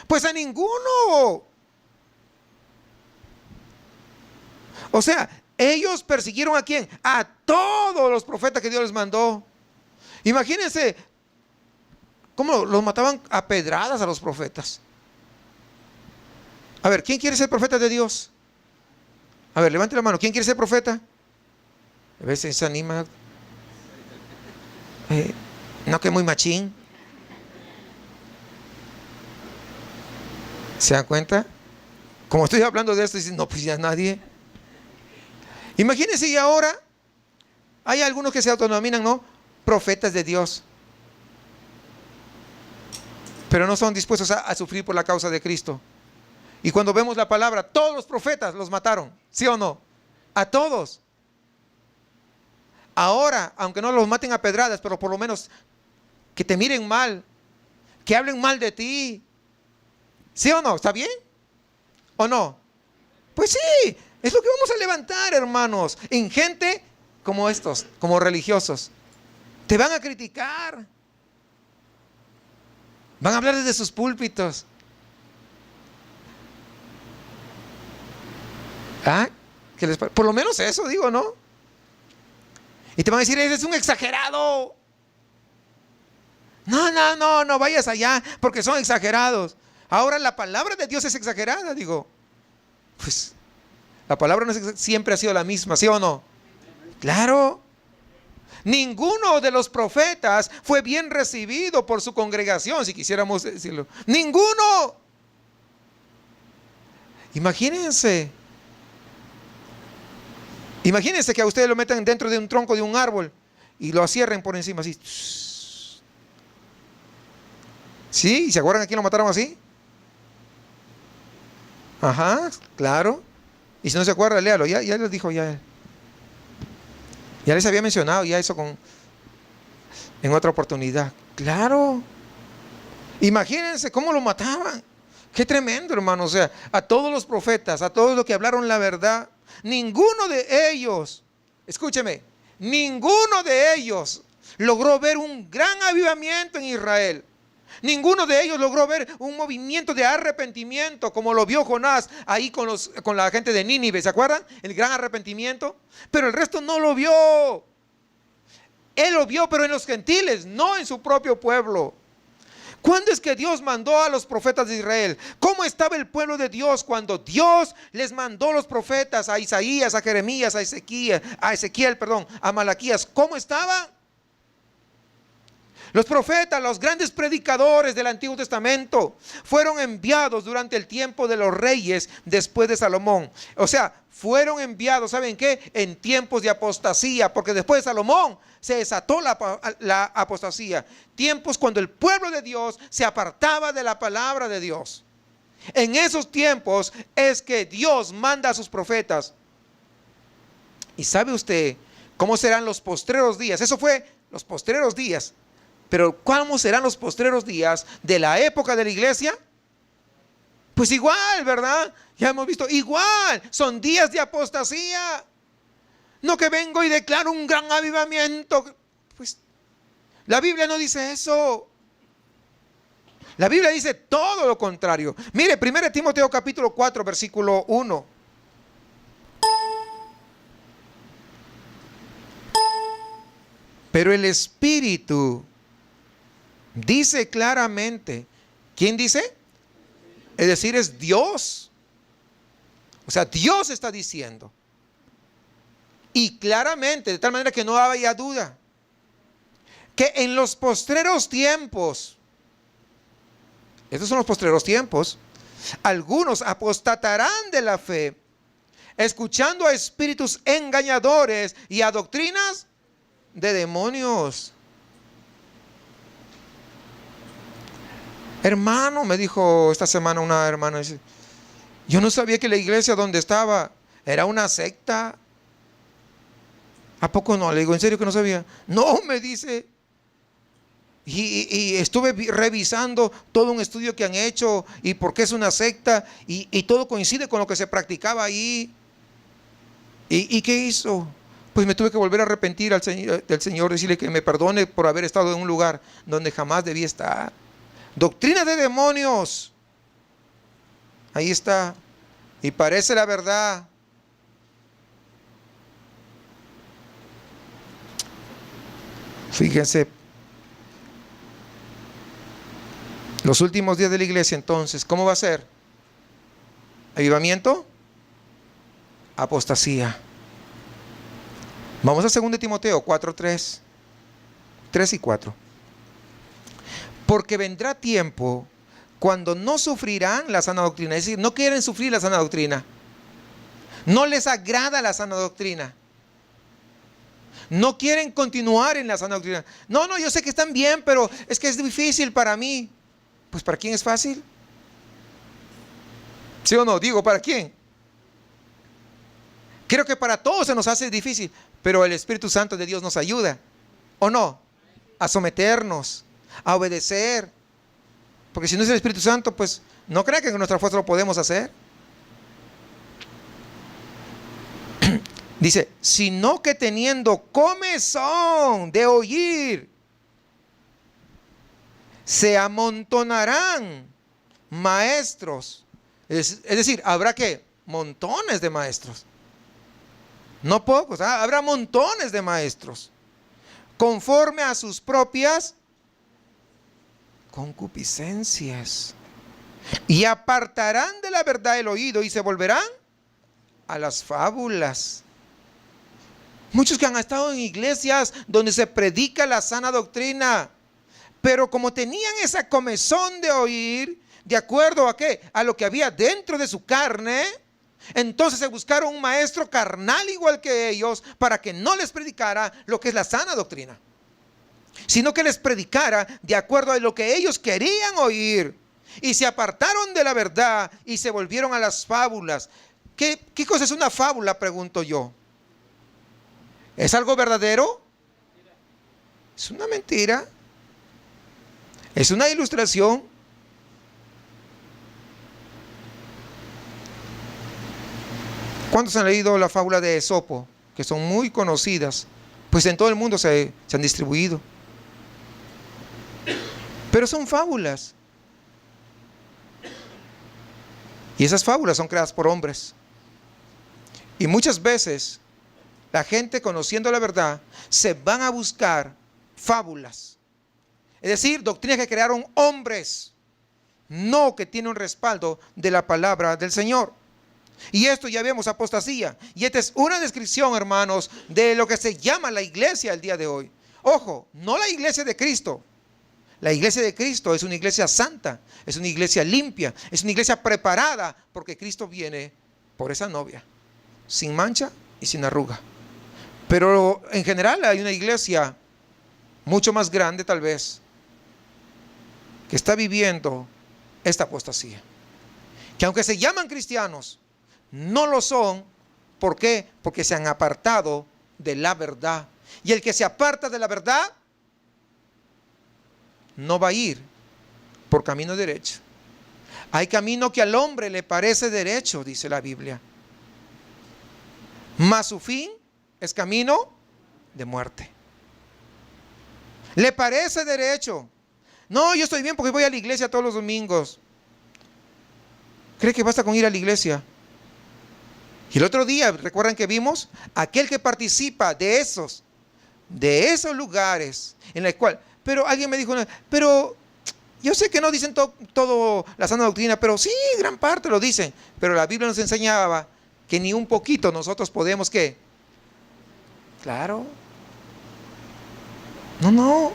Pues a ninguno. O sea, ellos persiguieron ¿a quién? A todos los profetas que Dios les mandó. Imagínense cómo los mataban a pedradas a los profetas. A ver, ¿quién quiere ser profeta de Dios? A ver, levante la mano. ¿Quién quiere ser profeta? A veces se anima. No, que muy machín. ¿Se dan cuenta? Como estoy hablando de esto, dicen, no, pues ya nadie. Imagínense, y ahora hay algunos que se autodenominan, ¿no?, profetas de Dios, pero no son dispuestos a sufrir por la causa de Cristo. Y cuando vemos la palabra, todos los profetas los mataron, ¿sí o no? A todos. Ahora, aunque no los maten a pedradas, pero por lo menos que te miren mal, que hablen mal de ti, ¿sí o no? ¿Está bien? ¿O no? Pues sí, es lo que vamos a levantar, hermanos, en gente como estos, como religiosos. Te van a criticar, van a hablar desde sus púlpitos. ¿Ah? Por lo menos eso digo, ¿no? Y te van a decir, eres un exagerado. No vayas allá porque son exagerados. Ahora la palabra de Dios es exagerada, digo. Pues la palabra no es, siempre ha sido la misma, ¿sí o no? Claro. Ninguno de los profetas fue bien recibido por su congregación, si quisiéramos decirlo. Ninguno. Imagínense que a ustedes lo metan dentro de un tronco de un árbol y lo cierren por encima así. ¿Sí? ¿Se acuerdan a quién lo mataron así? Ajá, claro. Y si no se acuerda, léalo. Ya les dijo ya. Ya les había mencionado ya eso en otra oportunidad. Claro. Imagínense cómo lo mataban. Qué tremendo, hermano. O sea, a todos los profetas, a todos los que hablaron la verdad, ninguno de ellos, escúcheme, ninguno de ellos logró ver un gran avivamiento en Israel. Ninguno de ellos logró ver un movimiento de arrepentimiento como lo vio Jonás ahí con la gente de Nínive. ¿Se acuerdan? El gran arrepentimiento. Pero el resto no lo vio. Él lo vio, pero en los gentiles, no en su propio pueblo. ¿Cuándo es que Dios mandó a los profetas de Israel? ¿Cómo estaba el pueblo de Dios cuando Dios les mandó los profetas a Isaías, a Jeremías, a Ezequiel, a Malaquías? ¿Cómo estaba? Los profetas, los grandes predicadores del Antiguo Testamento, fueron enviados durante el tiempo de los reyes después de Salomón. O sea, fueron enviados, ¿saben qué? En tiempos de apostasía, porque después de Salomón se desató la apostasía. Tiempos cuando el pueblo de Dios se apartaba de la palabra de Dios. En esos tiempos es que Dios manda a sus profetas. ¿Y sabe usted cómo serán los postreros días? Eso fue los postreros días. Pero ¿cómo serán los postreros días de la época de la iglesia? Pues igual, ¿verdad? Ya hemos visto, igual, son días de apostasía. No que vengo y declaro un gran avivamiento. Pues la Biblia no dice eso. La Biblia dice todo lo contrario. Mire, 1 Timoteo capítulo 4, versículo 1. Pero el Espíritu dice claramente, ¿quién dice? Es decir, es Dios. O sea, Dios está diciendo. Y claramente, de tal manera que no haya duda, que en los postreros tiempos, estos son los postreros tiempos, algunos apostatarán de la fe, escuchando a espíritus engañadores y a doctrinas de demonios. Hermano, me dijo esta semana una hermana, dice, yo no sabía que la iglesia donde estaba era una secta. ¿A poco no? Le digo, ¿en serio que no sabía? No, me dice. Y estuve revisando todo un estudio que han hecho y por qué es una secta y todo coincide con lo que se practicaba ahí. ¿Y qué hizo? Pues me tuve que volver a arrepentir del Señor, decirle que me perdone por haber estado en un lugar donde jamás debía estar. Doctrina de demonios. Ahí está. Y parece la verdad. Fíjense. Los últimos días de la iglesia entonces, ¿cómo va a ser? ¿Avivamiento? Apostasía. Vamos a 2 Timoteo 4, 3 y 4. Porque vendrá tiempo cuando no sufrirán la sana doctrina. Es decir, no quieren sufrir la sana doctrina. No les agrada la sana doctrina. No quieren continuar en la sana doctrina. No, yo sé que están bien, pero es que es difícil para mí. Pues ¿para quién es fácil? ¿Sí o no? Digo, ¿para quién? Creo que para todos se nos hace difícil, pero el Espíritu Santo de Dios nos ayuda, ¿o no? A someternos, a obedecer. Porque si no es el Espíritu Santo, pues no crea que con nuestra fuerza lo podemos hacer. Dice, sino que teniendo comezón de oír, se amontonarán maestros. Es decir, habrá que montones de maestros. No pocos, habrá montones de maestros. Conforme a sus propias concupiscencias. Y apartarán de la verdad el oído y se volverán a las fábulas. Muchos que han estado en iglesias donde se predica la sana doctrina, pero como tenían esa comezón de oír, ¿de acuerdo a qué? A lo que había dentro de su carne, entonces se buscaron un maestro carnal igual que ellos para que no les predicara lo que es la sana doctrina, sino que les predicara de acuerdo a lo que ellos querían oír. Y se apartaron de la verdad y se volvieron a las fábulas. ¿Qué cosa es una fábula? Pregunto yo. ¿Es algo verdadero? Es una mentira. Es una ilustración. ¿Cuántos han leído la fábula de Esopo? Que son muy conocidas, pues en todo el mundo se han distribuido. Pero son fábulas. Y esas fábulas son creadas por hombres. Y muchas veces la gente, conociendo la verdad, se van a buscar fábulas. Es decir, doctrinas que crearon hombres, no que tienen un respaldo de la palabra del Señor. Y esto ya vemos apostasía. Y esta es una descripción, hermanos, de lo que se llama la iglesia el día de hoy. Ojo, no la iglesia de Cristo. La iglesia de Cristo es una iglesia santa, es una iglesia limpia, es una iglesia preparada, porque Cristo viene por esa novia, sin mancha y sin arruga. Pero en general hay una iglesia mucho más grande tal vez, que está viviendo esta apostasía. Que aunque se llaman cristianos, no lo son. ¿Por qué? Porque se han apartado de la verdad. Y el que se aparta de la verdad no va a ir por camino derecho. Hay camino que al hombre le parece derecho, dice la Biblia, mas su fin es camino de muerte. Le parece derecho. No, yo estoy bien porque voy a la iglesia todos los domingos. ¿Cree que basta con ir a la iglesia? Y el otro día, ¿recuerdan que vimos? Aquel que participa de esos lugares en los cuales... Pero alguien me dijo, pero yo sé que no dicen todo la sana doctrina, pero sí, gran parte lo dicen. Pero la Biblia nos enseñaba que ni un poquito nosotros podemos, ¿qué? Claro. No.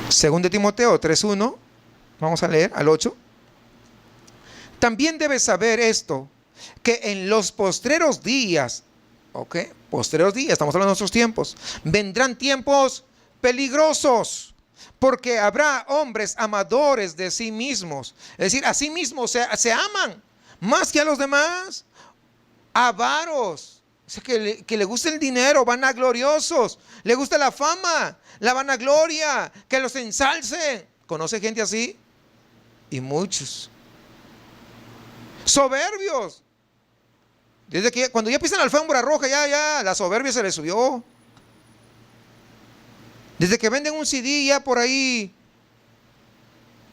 Según de Timoteo 3:1, vamos a leer al 8. También debes saber esto, que en los postreros días, postreros días, estamos hablando de nuestros tiempos, vendrán tiempos peligrosos, porque habrá hombres amadores de sí mismos, es decir, a sí mismos se aman más que a los demás, avaros, o sea, que le gusta el dinero, vanagloriosos, le gusta la fama, la vanagloria, que los ensalcen. ¿Conoce gente así? Y muchos. Soberbios. Desde que cuando ya pisan la alfombra roja, ya la soberbia se les subió. Desde que venden un CD ya por ahí.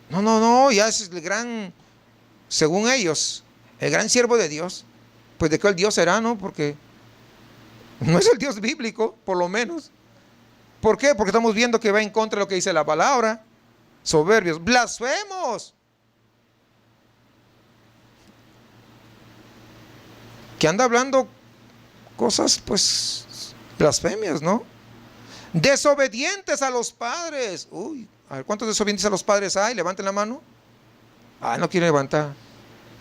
No, ya es el gran, según ellos, el gran siervo de Dios. Pues de qué el Dios será, ¿no? Porque no es el Dios bíblico, por lo menos. ¿Por qué? Porque estamos viendo que va en contra de lo que dice la palabra. Soberbios, blasfemos. Que anda hablando cosas, pues, blasfemias, ¿no? Desobedientes a los padres. Uy, a ver, ¿cuántos desobedientes a los padres hay? Levanten la mano. No quiere levantar.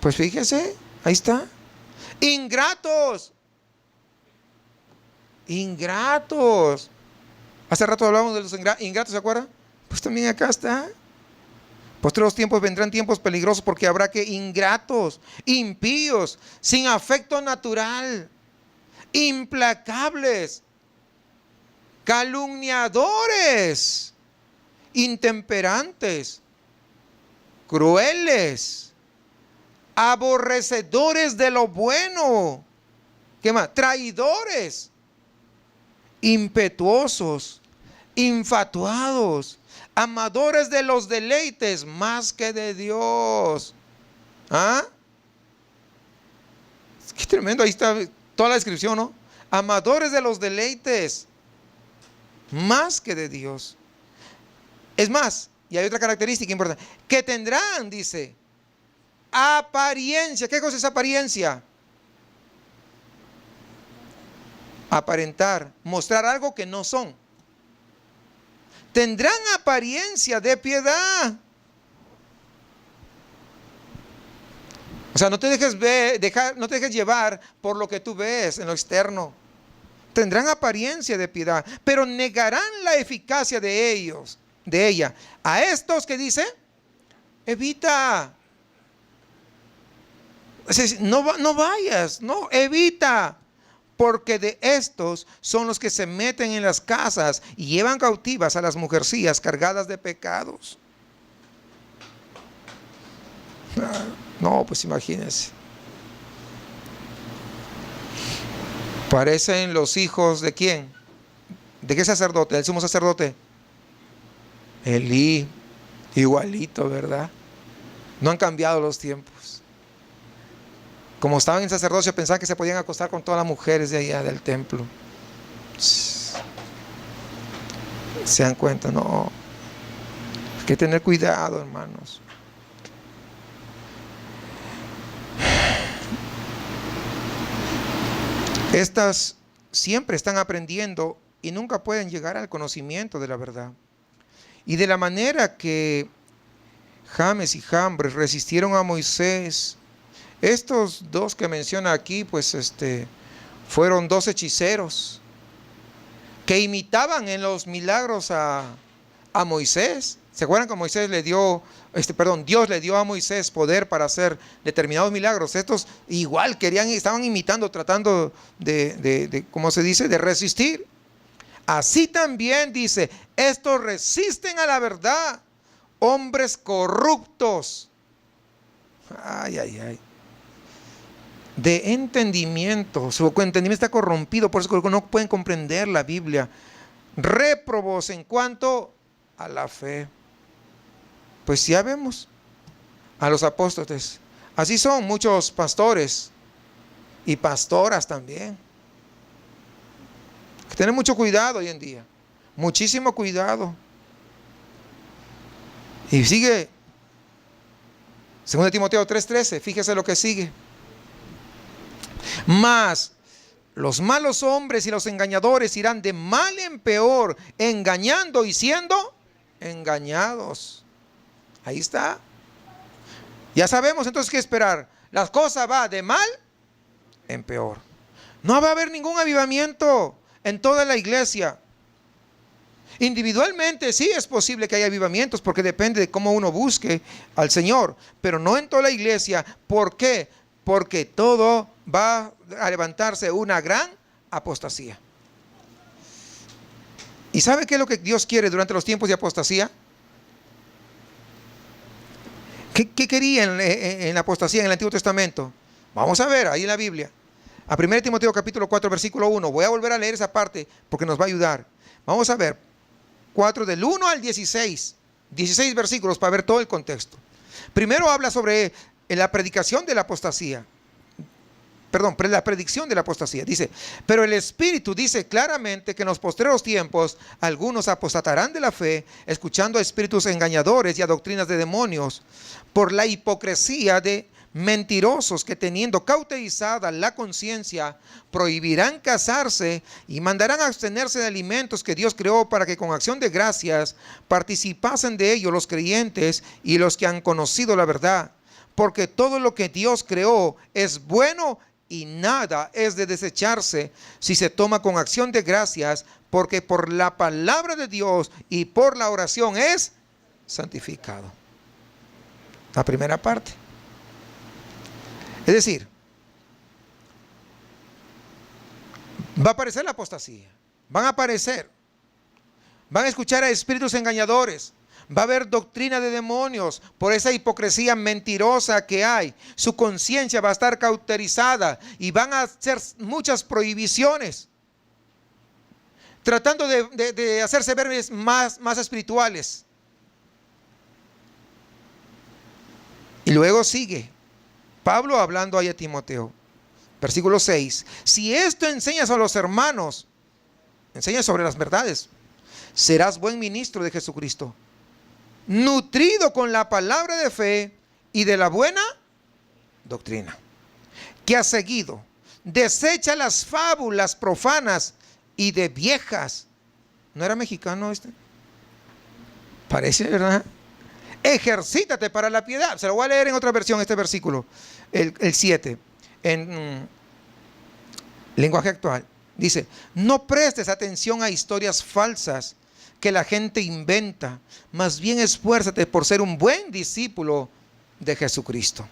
Pues fíjese, ahí está. Ingratos. Hace rato hablábamos de los ingratos, ¿se acuerdan? Pues también acá está. Postreros tiempos vendrán tiempos peligrosos, porque habrá que ingratos, impíos, sin afecto natural, implacables, calumniadores, intemperantes, crueles, aborrecedores de lo bueno. ¿Qué más? Traidores, impetuosos, infatuados, amadores de los deleites más que de Dios. Qué tremendo, ahí está toda la descripción, ¿no? Amadores de los deleites más que de Dios. Es más, y hay otra característica importante, que tendrán, dice, apariencia. ¿Qué cosa es apariencia? Aparentar, mostrar algo que no son. Tendrán apariencia de piedad. O sea, no te dejes no te dejes llevar por lo que tú ves en lo externo. Tendrán apariencia de piedad, pero negarán la eficacia de ella. A estos que dice, evita. No vayas, no, evita. Porque de estos son los que se meten en las casas y llevan cautivas a las mujercillas cargadas de pecados. No, pues imagínense. Parecen los hijos ¿de quién? ¿De qué sacerdote? ¿Del sumo sacerdote? Elí, igualito, ¿verdad? No han cambiado los tiempos. Como estaban en sacerdocio, pensaban que se podían acostar con todas las mujeres de allá del templo. ¿Se dan cuenta? No. Hay que tener cuidado, hermanos. Estas siempre están aprendiendo y nunca pueden llegar al conocimiento de la verdad. Y de la manera que James y Jambres resistieron a Moisés, estos dos que menciona aquí, pues fueron dos hechiceros que imitaban en los milagros a Moisés. ¿Se acuerdan que Moisés le dio, Dios le dio a Moisés poder para hacer determinados milagros? Estos igual estaban imitando, tratando ¿cómo se dice?, de resistir. Así también dice, estos resisten a la verdad, hombres corruptos. Ay, ay, ay. De entendimiento, su entendimiento está corrompido, por eso no pueden comprender la Biblia. Réprobos en cuanto a la fe. Pues ya vemos a los apóstoles. Así son muchos pastores y pastoras también. Hay que tener mucho cuidado hoy en día. Muchísimo cuidado. Y sigue 2 Timoteo 3:13. Fíjese lo que sigue. Mas los malos hombres y los engañadores irán de mal en peor, engañando y siendo engañados. Ahí está. Ya sabemos entonces qué esperar. La cosa va de mal en peor. No va a haber ningún avivamiento en toda la iglesia. Individualmente sí es posible que haya avivamientos, porque depende de cómo uno busque al Señor, pero no en toda la iglesia. ¿Por qué? Porque todo va a levantarse una gran apostasía. ¿Y sabe qué es lo que Dios quiere durante los tiempos de apostasía? ¿Qué quería en la apostasía en el Antiguo Testamento? Vamos a ver ahí en la Biblia. A 1 Timoteo capítulo 4 versículo 1. Voy a volver a leer esa parte porque nos va a ayudar. Vamos a ver. 4 del 1 al 16. 16 versículos para ver todo el contexto. Primero habla sobre la predicación de la apostasía. Perdón, la predicción de la apostasía. Dice, pero el Espíritu dice claramente que en los postreros tiempos algunos apostatarán de la fe, escuchando a espíritus engañadores y a doctrinas de demonios, por la hipocresía de mentirosos que, teniendo cauterizada la conciencia, prohibirán casarse y mandarán a abstenerse de alimentos que Dios creó, para que con acción de gracias participasen de ellos los creyentes y los que han conocido la verdad. Porque todo lo que Dios creó es bueno, y nada es de desecharse si se toma con acción de gracias, porque por la palabra de Dios y por la oración es santificado. La primera parte. Es decir, va a aparecer la apostasía. Van a aparecer. Van a escuchar a espíritus engañadores. Va a haber doctrina de demonios por esa hipocresía mentirosa que hay. Su conciencia va a estar cauterizada y van a hacer muchas prohibiciones, tratando de hacerse ver más espirituales. Y luego sigue Pablo hablando ahí a Timoteo, versículo 6. Si esto enseñas a los hermanos, enseñas sobre las verdades, serás buen ministro de Jesucristo, nutrido con la palabra de fe y de la buena doctrina que has seguido. Desecha las fábulas profanas y de viejas. ¿No era mexicano este? Parece, ¿verdad? Ejercítate para la piedad. Se lo voy a leer en otra versión, este versículo, el 7, en lenguaje actual. Dice, no prestes atención a historias falsas que la gente inventa, más bien esfuérzate por ser un buen discípulo de Jesucristo.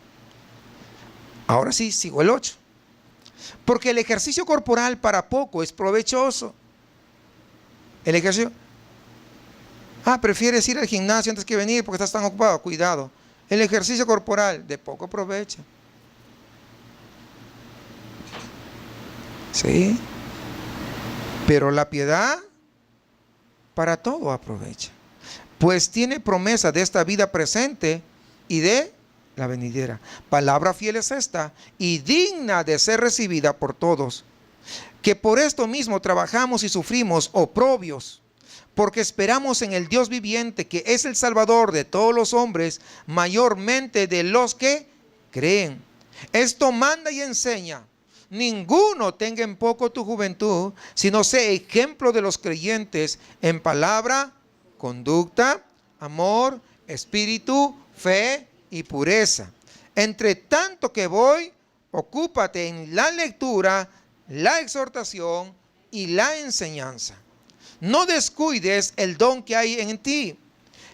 Ahora sí, sigo el 8. Porque el ejercicio corporal para poco es provechoso. El ejercicio. Prefieres ir al gimnasio antes que venir porque estás tan ocupado. Cuidado. El ejercicio corporal de poco provecho. ¿Sí? Pero la piedad para todo aprovecha, pues tiene promesa de esta vida presente y de la venidera. Palabra fiel es esta y digna de ser recibida por todos, que por esto mismo trabajamos y sufrimos oprobios, porque esperamos en el Dios viviente, que es el Salvador de todos los hombres, mayormente de los que creen. Esto manda y enseña: ninguno tenga en poco tu juventud, sino sea ejemplo de los creyentes en palabra, conducta, amor, espíritu, fe y pureza. Entre tanto que voy, ocúpate en la lectura, la exhortación y la enseñanza. No descuides el don que hay en ti,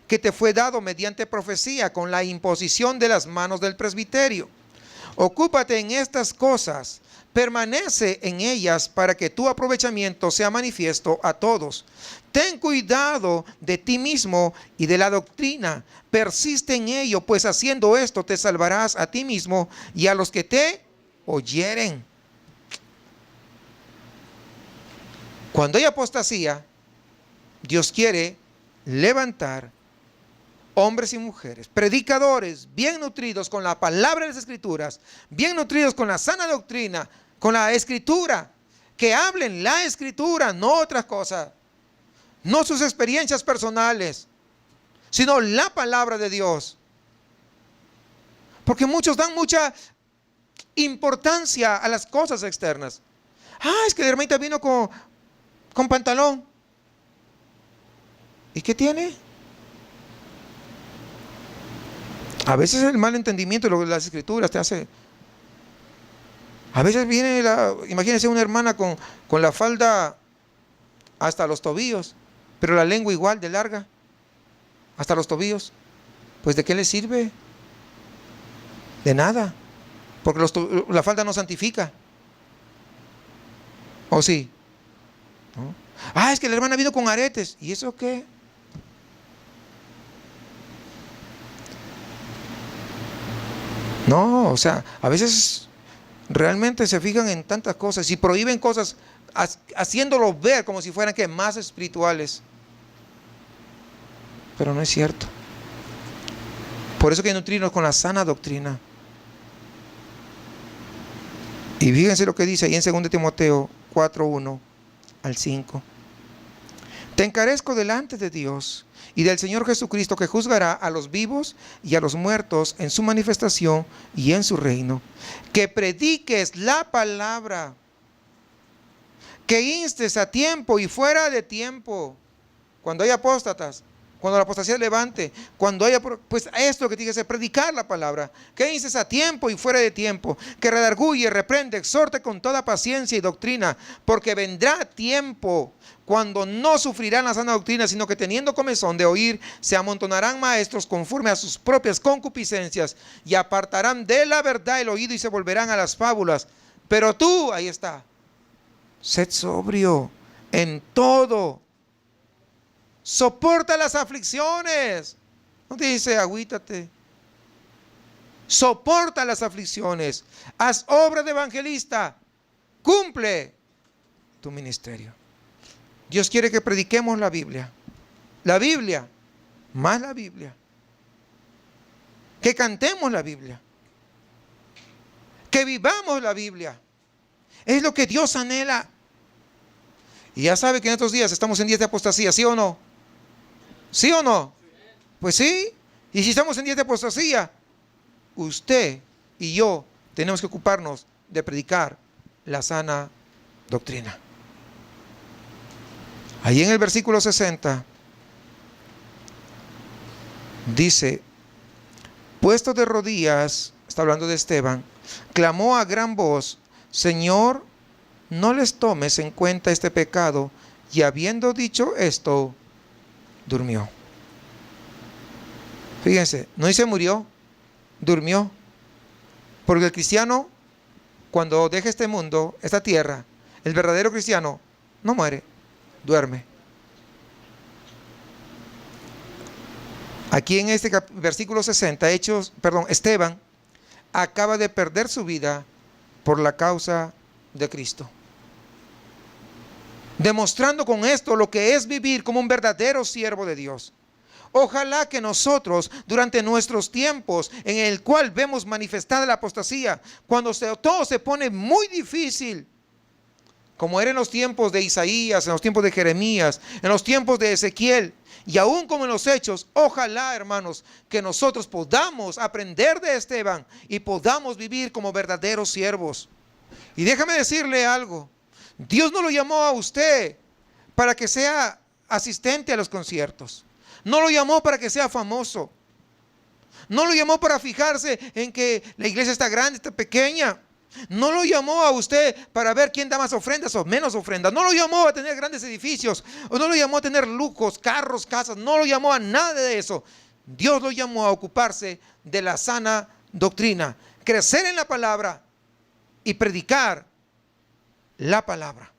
que te fue dado mediante profecía con la imposición de las manos del presbiterio. Ocúpate en estas cosas, permanece en ellas para que tu aprovechamiento sea manifiesto a todos. Ten cuidado de ti mismo y de la doctrina. Persiste en ello, pues haciendo esto te salvarás a ti mismo y a los que te oyeren. Cuando hay apostasía, Dios quiere levantar hombres y mujeres, predicadores bien nutridos con la palabra de las Escrituras, bien nutridos con la sana doctrina, con la Escritura, que hablen la Escritura, no otras cosas, no sus experiencias personales, sino la palabra de Dios. Porque muchos dan mucha importancia a las cosas externas. Es que la hermanita vino con pantalón. ¿Y qué tiene? A veces el mal entendimiento de las Escrituras te hace. A veces viene imagínense una hermana con la falda hasta los tobillos, pero la lengua igual de larga, hasta los tobillos. Pues ¿de qué le sirve? De nada, porque la falda no santifica. ¿O sí? ¿No? Es que la hermana vino con aretes. ¿Y eso qué? No, o sea, a veces realmente se fijan en tantas cosas y prohíben cosas haciéndolos ver como si fueran más espirituales. Pero no es cierto. Por eso hay que nutrirnos con la sana doctrina. Y fíjense lo que dice ahí en 2 Timoteo 4:1 al 5. Te encarezco delante de Dios y del Señor Jesucristo, que juzgará a los vivos y a los muertos en su manifestación y en su reino, que prediques la palabra, que instes a tiempo y fuera de tiempo, cuando hay apóstatas, cuando la apostasía se levante, cuando haya, pues esto que tienes que hacer, predicar la palabra, que instes a tiempo y fuera de tiempo, que redarguye, reprende, exhorte con toda paciencia y doctrina, porque vendrá tiempo cuando no sufrirán la sana doctrina, sino que teniendo comezón de oír, se amontonarán maestros conforme a sus propias concupiscencias y apartarán de la verdad el oído y se volverán a las fábulas. Pero tú, ahí está, sed sobrio en todo. Soporta las aflicciones. No te dice agüítate. Soporta las aflicciones. Haz obra de evangelista. Cumple tu ministerio. Dios quiere que prediquemos la Biblia. La Biblia, más la Biblia. Que cantemos la Biblia. Que vivamos la Biblia. Es lo que Dios anhela. Y ya sabe que en estos días estamos en días de apostasía, ¿sí o no? ¿Sí o no? Pues sí. Y si estamos en días de apostasía, usted y yo tenemos que ocuparnos de predicar la sana doctrina. Ahí en el versículo 60 dice: puesto de rodillas, está hablando de Esteban, clamó a gran voz: Señor, no les tomes en cuenta este pecado. Y habiendo dicho esto, durmió. Fíjense, no dice murió, durmió. Porque el cristiano, cuando deja este mundo, esta tierra, el verdadero cristiano no muere, duerme. Aquí en este versículo 60, Esteban acaba de perder su vida por la causa de Cristo. demostrando con esto lo que es vivir como un verdadero siervo de Dios. Ojalá que nosotros, durante nuestros tiempos en el cual vemos manifestada la apostasía, cuando todo se pone muy difícil, como era en los tiempos de Isaías, en los tiempos de Jeremías, en los tiempos de Ezequiel, y aún como en los hechos, ojalá, hermanos, que nosotros podamos aprender de Esteban y podamos vivir como verdaderos siervos. Y déjame decirle algo, Dios no lo llamó a usted para que sea asistente a los conciertos. No lo llamó para que sea famoso. No lo llamó para fijarse en que la iglesia está grande, está pequeña. No lo llamó a usted para ver quién da más ofrendas o menos ofrendas. No lo llamó a tener grandes edificios. O no lo llamó a tener lujos, carros, casas. No lo llamó a nada de eso. Dios lo llamó a ocuparse de la sana doctrina. Crecer en la palabra y predicar la palabra.